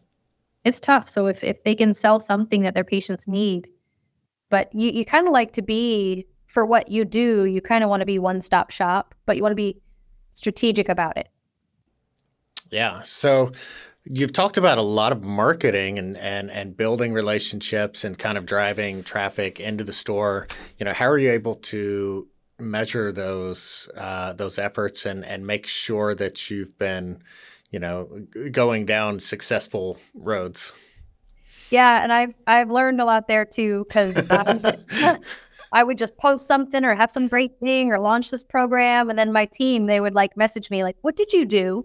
it's tough. So if they can sell something that their patients need, but you kind of like to be, for what you do, you kind of want to be one-stop shop, but you want to be strategic about it. Yeah. So you've talked about a lot of marketing and building relationships and kind of driving traffic into the store. How are you able to measure those efforts and make sure that you've been, going down successful roads? Yeah, and I've learned a lot there too, because I would just post something or have some great thing or launch this program, and then my team, they would like message me like, "What did you do?"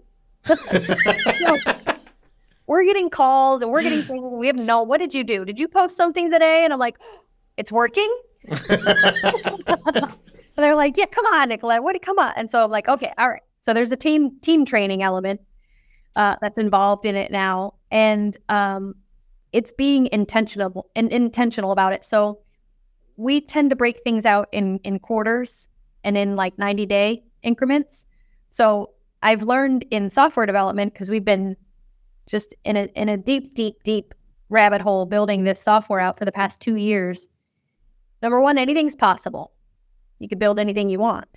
We're getting calls and we're getting things. We have what did you do? Did you post something today? And I'm like, it's working. And they're like, yeah, come on, Nicolette. Come on. And so I'm like, okay, all right. So there's a team training element that's involved in it now. And it's being intentional about it. So we tend to break things out in quarters and in like 90-day increments. So I've learned in software development, because we've been just in a deep rabbit hole building this software out for the past 2 years. Number one, anything's possible. You can build anything you want.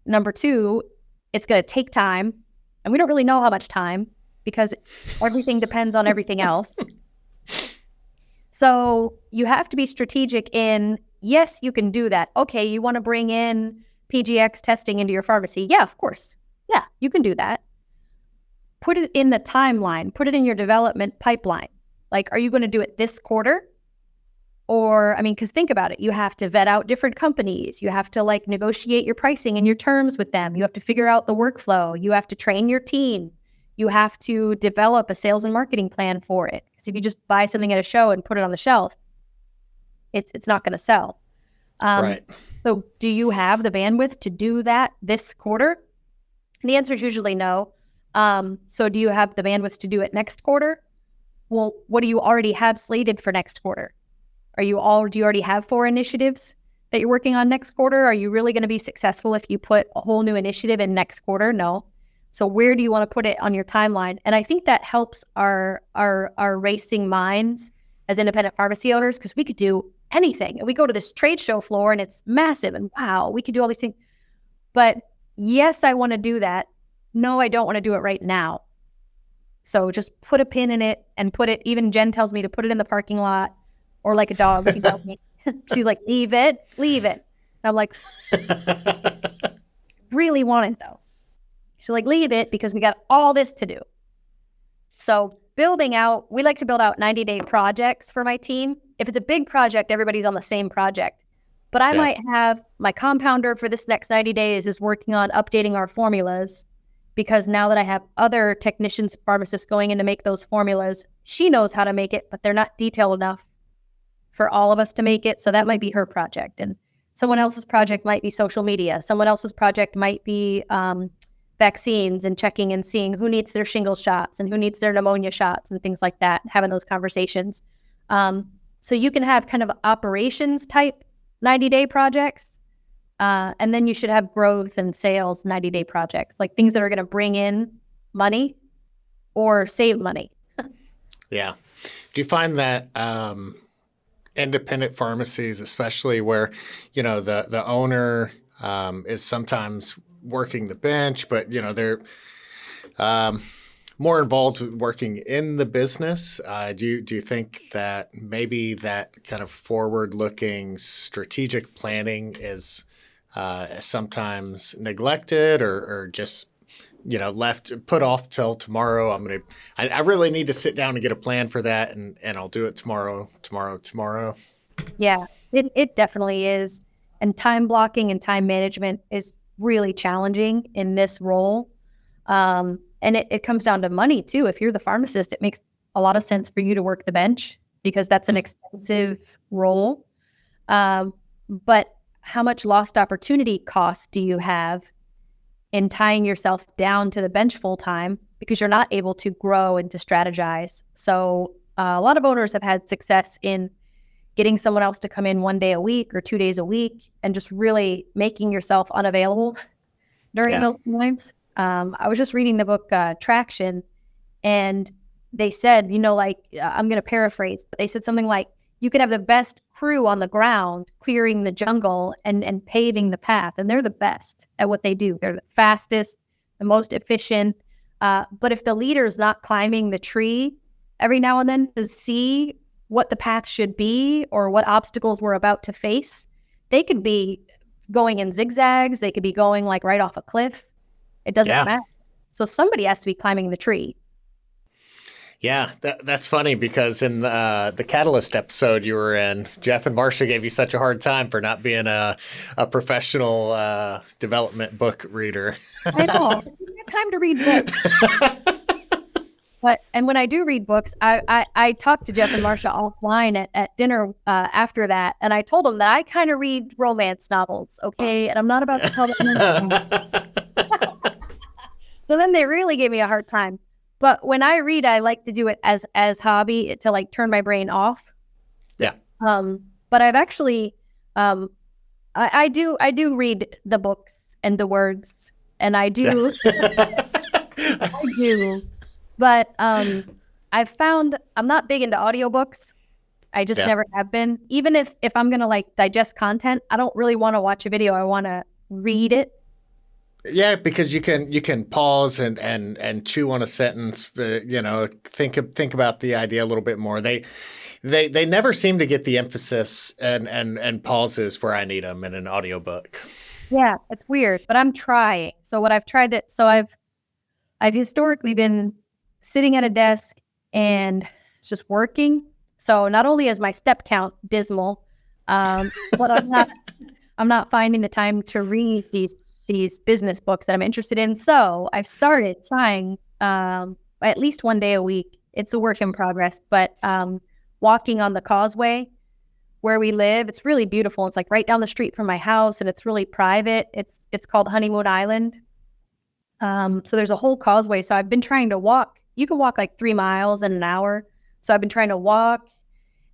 Number two, it's going to take time. And we don't really know how much time because everything depends on everything else. So you have to be strategic in, yes, you can do that. Okay, you want to bring in PGX testing into your pharmacy? Yeah, of course. Yeah, you can do that. Put it in the timeline. Put it in your development pipeline. Like, are you going to do it this quarter? Or, because think about it. You have to vet out different companies. You have to like negotiate your pricing and your terms with them. You have to figure out the workflow. You have to train your team. You have to develop a sales and marketing plan for it. Because if you just buy something at a show and put it on the shelf, it's not going to sell. Right. So do you have the bandwidth to do that this quarter? And the answer is usually no. So do you have the bandwidth to do it next quarter? Well, what do you already have slated for next quarter? Do you already have 4 initiatives that you're working on next quarter? Are you really going to be successful if you put a whole new initiative in next quarter? No. So where do you want to put it on your timeline? And I think that helps our racing minds as independent pharmacy owners, because we could do anything. And we go to this trade show floor and it's massive and wow, we could do all these things. But yes, I want to do that. No, I don't want to do it right now. So just put a pin in it and put it, even Jen tells me to put it in the parking lot, or like a dog. She tells me, she's like, leave it. And I'm like, really want it though. She's like, leave it because we got all this to do. So we like to build out 90-day projects for my team. If it's a big project, everybody's on the same project. But I might have my compounder for this next 90 days is working on updating our formulas, because now that I have other technicians, pharmacists going in to make those formulas, she knows how to make it, but they're not detailed enough for all of us to make it. So that might be her project. And someone else's project might be social media. Someone else's project might be vaccines and checking and seeing who needs their shingles shots and who needs their pneumonia shots and things like that, having those conversations. So you can have kind of operations type 90-day projects. And then you should have growth and sales 90-day projects, like things that are going to bring in money or save money. Yeah. Do you find that independent pharmacies, especially where, the owner is sometimes working the bench, but, they're more involved with working in the business. Do you think that maybe that kind of forward-looking strategic planning is sometimes neglected or just put off till tomorrow? I really need to sit down and get a plan for that, and I'll do it tomorrow. Yeah, it definitely is. And time blocking and time management is really challenging in this role. And it comes down to money too. If you're the pharmacist, it makes a lot of sense for you to work the bench because that's an expensive role. But how much lost opportunity cost do you have in tying yourself down to the bench full time because you're not able to grow and to strategize? So a lot of owners have had success in getting someone else to come in 1 day a week or 2 days a week and just really making yourself unavailable during those times. I was just reading the book Traction, and they said, I'm going to paraphrase, but they said something like, you could have the best crew on the ground clearing the jungle and paving the path, and they're the best at what they do. They're the fastest, the most efficient. But if the leader's not climbing the tree every now and then to see what the path should be or what obstacles we're about to face, they could be going in zigzags. They could be going like right off a cliff. It doesn't matter. So somebody has to be climbing the tree. Yeah, that's funny because in the Catalyst episode you were in, Jeff and Marcia gave you such a hard time for not being a professional development book reader. I know. I don't have time to read books. And when I do read books, I talk to Jeff and Marcia offline at dinner after that, and I told them that I kind of read romance novels, okay? And I'm not about to tell them. So then they really gave me a hard time. But when I read, I like to do it as hobby to like turn my brain off. Yeah. But I've actually, I do read the books and the words, and I do, I do. But I've found I'm not big into audiobooks. I just never have been. Even if I'm gonna like digest content, I don't really want to watch a video. I want to read it. Yeah, because you can pause and chew on a sentence, think about the idea a little bit more. They never seem to get the emphasis and pauses where I need them in an audiobook. Yeah, it's weird, but I'm trying. So what I've tried to, so I've historically been sitting at a desk and just working. So not only is my step count dismal, but I'm not finding the time to read these business books that I'm interested in. So I've started trying at least 1 day a week. It's a work in progress, but walking on the causeway where we live, it's really beautiful. It's like right down the street from my house, and it's really private. It's called Honeymoon Island. So there's a whole causeway. So I've been trying to walk. You can walk like 3 miles in an hour. So I've been trying to walk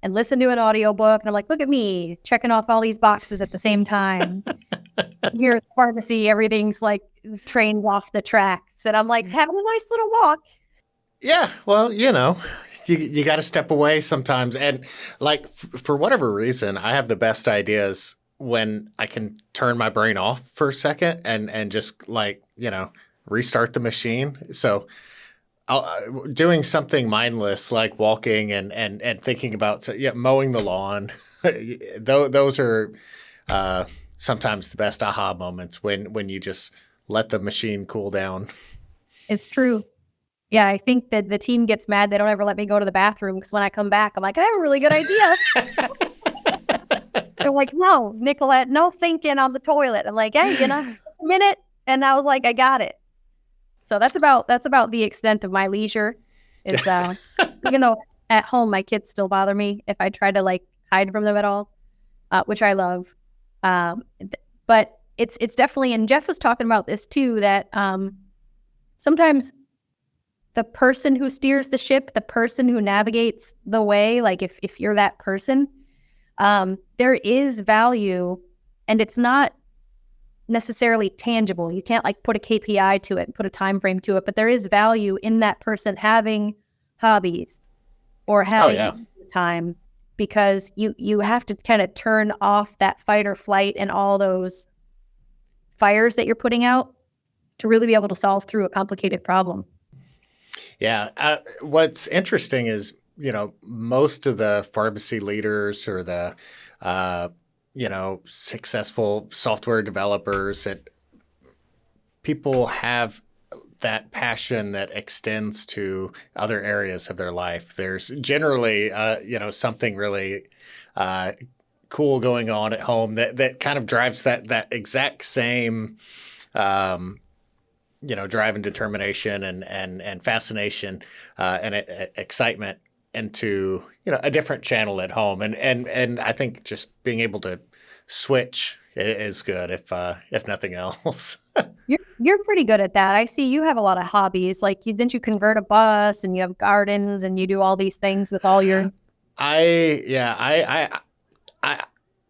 and listen to an audiobook. And I'm like, look at me checking off all these boxes at the same time. Here at the pharmacy, everything's like trains off the tracks. And I'm like, having a nice little walk. Yeah, well, you got to step away sometimes. And like for whatever reason, I have the best ideas when I can turn my brain off for a second and just like, restart the machine. So doing something mindless like walking and thinking about mowing the lawn, those are sometimes the best aha moments when you just let the machine cool down. It's true. Yeah, I think that the team gets mad. They don't ever let me go to the bathroom because when I come back, I'm like, I have a really good idea. They're like, no, Nicolette, no thinking on the toilet. I'm like, hey, a minute. And I was like, I got it. So that's about the extent of my leisure. Is even though at home my kids still bother me if I try to like hide from them at all, which I love. But it's definitely, and Jeff was talking about this too, that sometimes the person who steers the ship, the person who navigates the way, like if you're that person, there is value, and it's not necessarily tangible. You can't like put a KPI to it, put a time frame to it, but there is value in that person having hobbies or having time, because you have to kind of turn off that fight or flight and all those fires that you're putting out to really be able to solve through a complicated problem. Yeah. What's interesting is, most of the pharmacy leaders or the, successful software developers, and people have that passion that extends to other areas of their life. There's generally, something really cool going on at home that kind of drives that exact same drive and determination and fascination and excitement into a different channel at home, and I think just being able to switch is good if nothing else. You're pretty good at that. I see you have a lot of hobbies. Like didn't you convert a bus, and you have gardens, and you do all these things with all your. I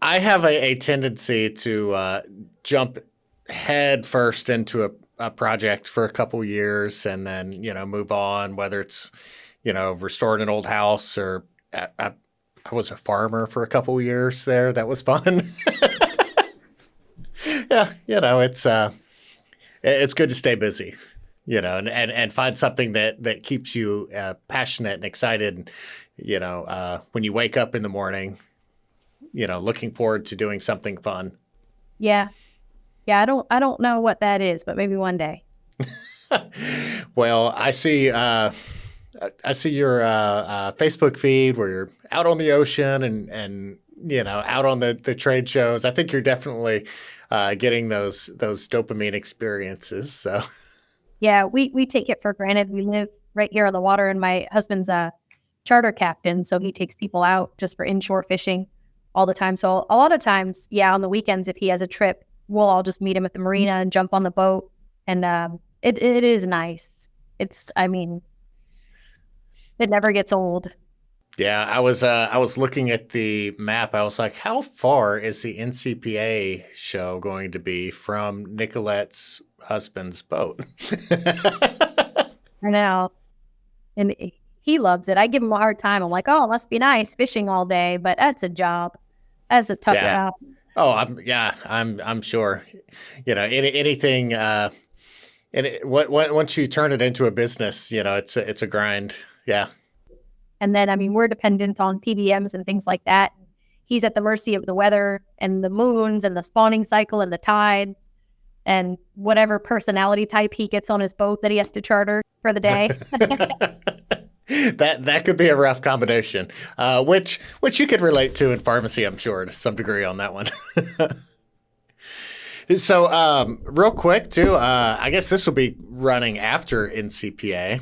have a tendency to jump head first into a project for a couple years and then, move on, whether it's, restoring an old house or I was a farmer for a couple years there. That was fun. Yeah. It's good to stay busy, and find something that keeps you passionate and excited. When you wake up in the morning, looking forward to doing something fun. Yeah. Yeah, I don't know what that is, but maybe one day. Well, I see your Facebook feed where you're out on the ocean and out on the trade shows. I think you're definitely getting those dopamine experiences. So yeah, we take it for granted. We live right here on the water, and my husband's a charter captain, so he takes people out just for inshore fishing all the time. So a lot of times, on the weekends, if he has a trip, we'll all just meet him at the marina and jump on the boat. And it is nice. It never gets old. Yeah, I was looking at the map. I was like, how far is the NCPA show going to be from Nicolette's husband's boat? I know. And he loves it. I give him a hard time. I'm like, oh, it must be nice fishing all day, but that's a job. That's a tough job. Oh, I'm sure. Anything. Once you turn it into a business, it's a grind. Yeah. And then, we're dependent on PBMs and things like that. He's at the mercy of the weather and the moons and the spawning cycle and the tides and whatever personality type he gets on his boat that he has to charter for the day. That could be a rough combination, which you could relate to in pharmacy, I'm sure, to some degree on that one. So real quick, too, I guess this will be running after NCPA.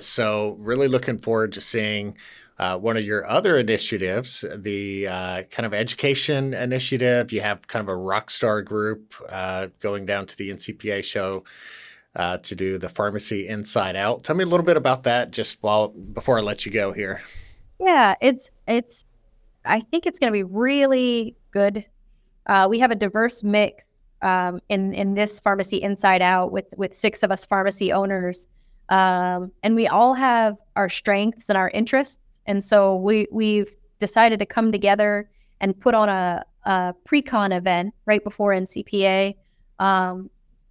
So really looking forward to seeing one of your other initiatives, the kind of education initiative. You have kind of a rock star group going down to the NCPA show to do the Pharmacy Inside Out. Tell me a little bit about that just before I let you go here. Yeah, I think it's going to be really good. We have a diverse mix in this pharmacy inside out with 6 of us pharmacy owners. And we all have our strengths and our interests. And so we've decided to come together and put on a pre-con event right before NCPA,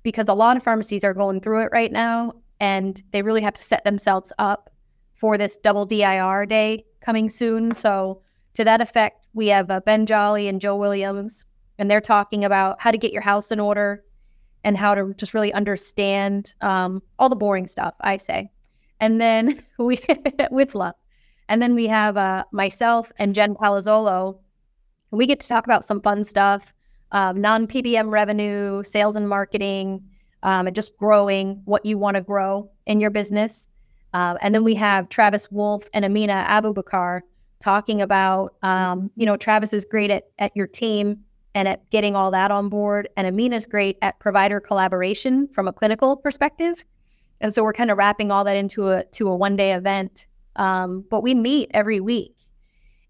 because a lot of pharmacies are going through it right now, and they really have to set themselves up for this double DIR day coming soon. So to that effect, we have Ben Jolly and Joe Williams, and they're talking about how to get your house in order and how to just really understand all the boring stuff, I say. And then with love. And then we have myself and Jen Palazzolo. We get to talk about some fun stuff, non-PBM revenue, sales and marketing, and just growing what you want to grow in your business. And then we have Travis Wolf and Amina Abubakar talking about, Travis is great at your team and at getting all that on board. And Amina's great at provider collaboration from a clinical perspective. And so we're kind of wrapping all that into a one-day event. But we meet every week.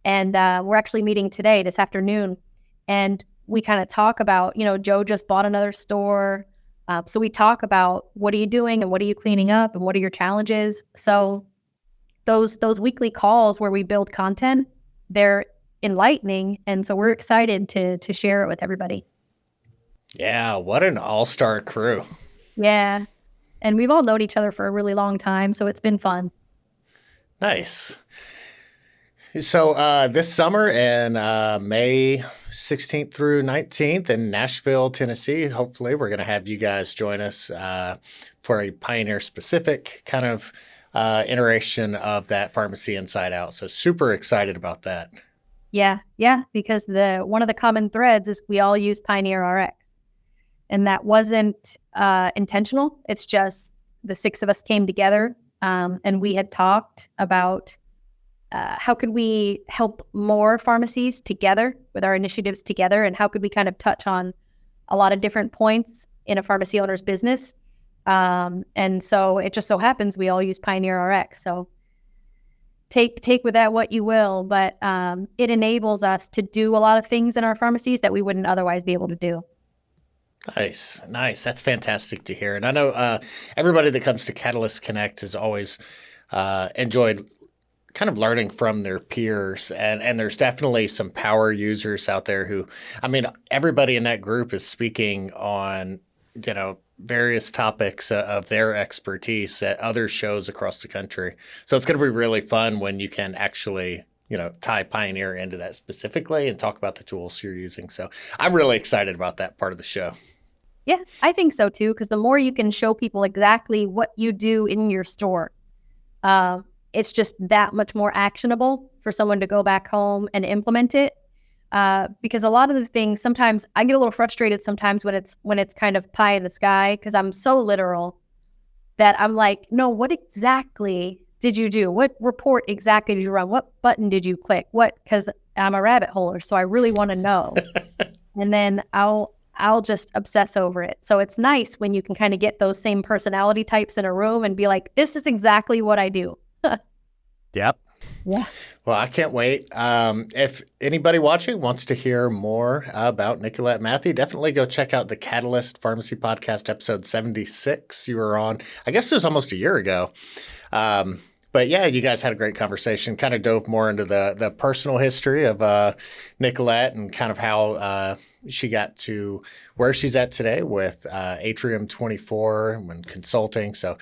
And we're actually meeting today, this afternoon. And we kind of talk about, Joe just bought another store. So we talk about what are you doing and what are you cleaning up and what are your challenges. So those weekly calls where we build content, they're enlightening. And so we're excited to share it with everybody. Yeah, what an all-star crew. Yeah. And we've all known each other for a really long time, so it's been fun. Nice. So this summer in May 16th through 19th in Nashville, Tennessee, hopefully we're going to have you guys join us for a Pioneer-specific kind of iteration of that Pharmacy Inside Out. So super excited about that. Yeah, because one of the common threads is we all use Pioneer RX. And that wasn't intentional. It's just the 6 of us came together and we had talked about how could we help more pharmacies together with our initiatives together, and how could we kind of touch on a lot of different points in a pharmacy owner's business. And so it just so happens we all use Pioneer RX. So take with that what you will, but it enables us to do a lot of things in our pharmacies that we wouldn't otherwise be able to do. Nice. That's fantastic to hear. And I know everybody that comes to Catalyst Connect has always enjoyed kind of learning from their peers. And there's definitely some power users out there who, everybody in that group is speaking on, various topics of their expertise at other shows across the country. So it's going to be really fun when you can actually, tie Pioneer into that specifically and talk about the tools you're using. So I'm really excited about that part of the show. Yeah, I think so too, because the more you can show people exactly what you do in your store, it's just that much more actionable for someone to go back home and implement it. Because a lot of the things, sometimes I get a little frustrated sometimes when it's kind of pie in the sky, because I'm so literal that I'm like, no, what exactly did you do? What report exactly did you run? What button did you click? Because I'm a rabbit holer, so I really want to know. And then I'll just obsess over it. So it's nice when you can kind of get those same personality types in a room and be like, this is exactly what I do. Yep. Yeah. Well, I can't wait. If anybody watching wants to hear more about Nicolette Mathey, definitely go check out the Catalyst Pharmacy Podcast, episode 76. You were on, I guess it was almost a year ago. But yeah, you guys had a great conversation, kind of dove more into the personal history of Nicolette and kind of how she got to where she's at today with Atrium 24 when consulting. So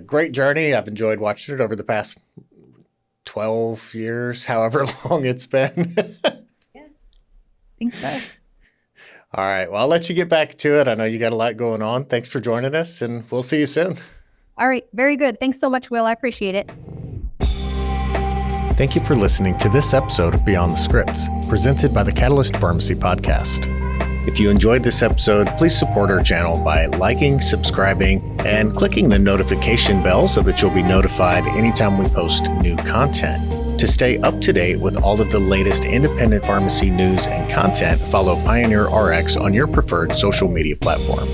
great journey. I've enjoyed watching it over the past 12 years, however long it's been. Yeah, I think so. All right. Well, I'll let you get back to it. I know you got a lot going on. Thanks for joining us, and we'll see you soon. All right. Very good. Thanks so much, Will. I appreciate it. Thank you for listening to this episode of Beyond the Scripts, presented by the Catalyst Pharmacy Podcast. If you enjoyed this episode, please support our channel by liking, subscribing, and clicking the notification bell so that you'll be notified anytime we post new content. To stay up to date with all of the latest independent pharmacy news and content, follow Pioneer RX on your preferred social media platform.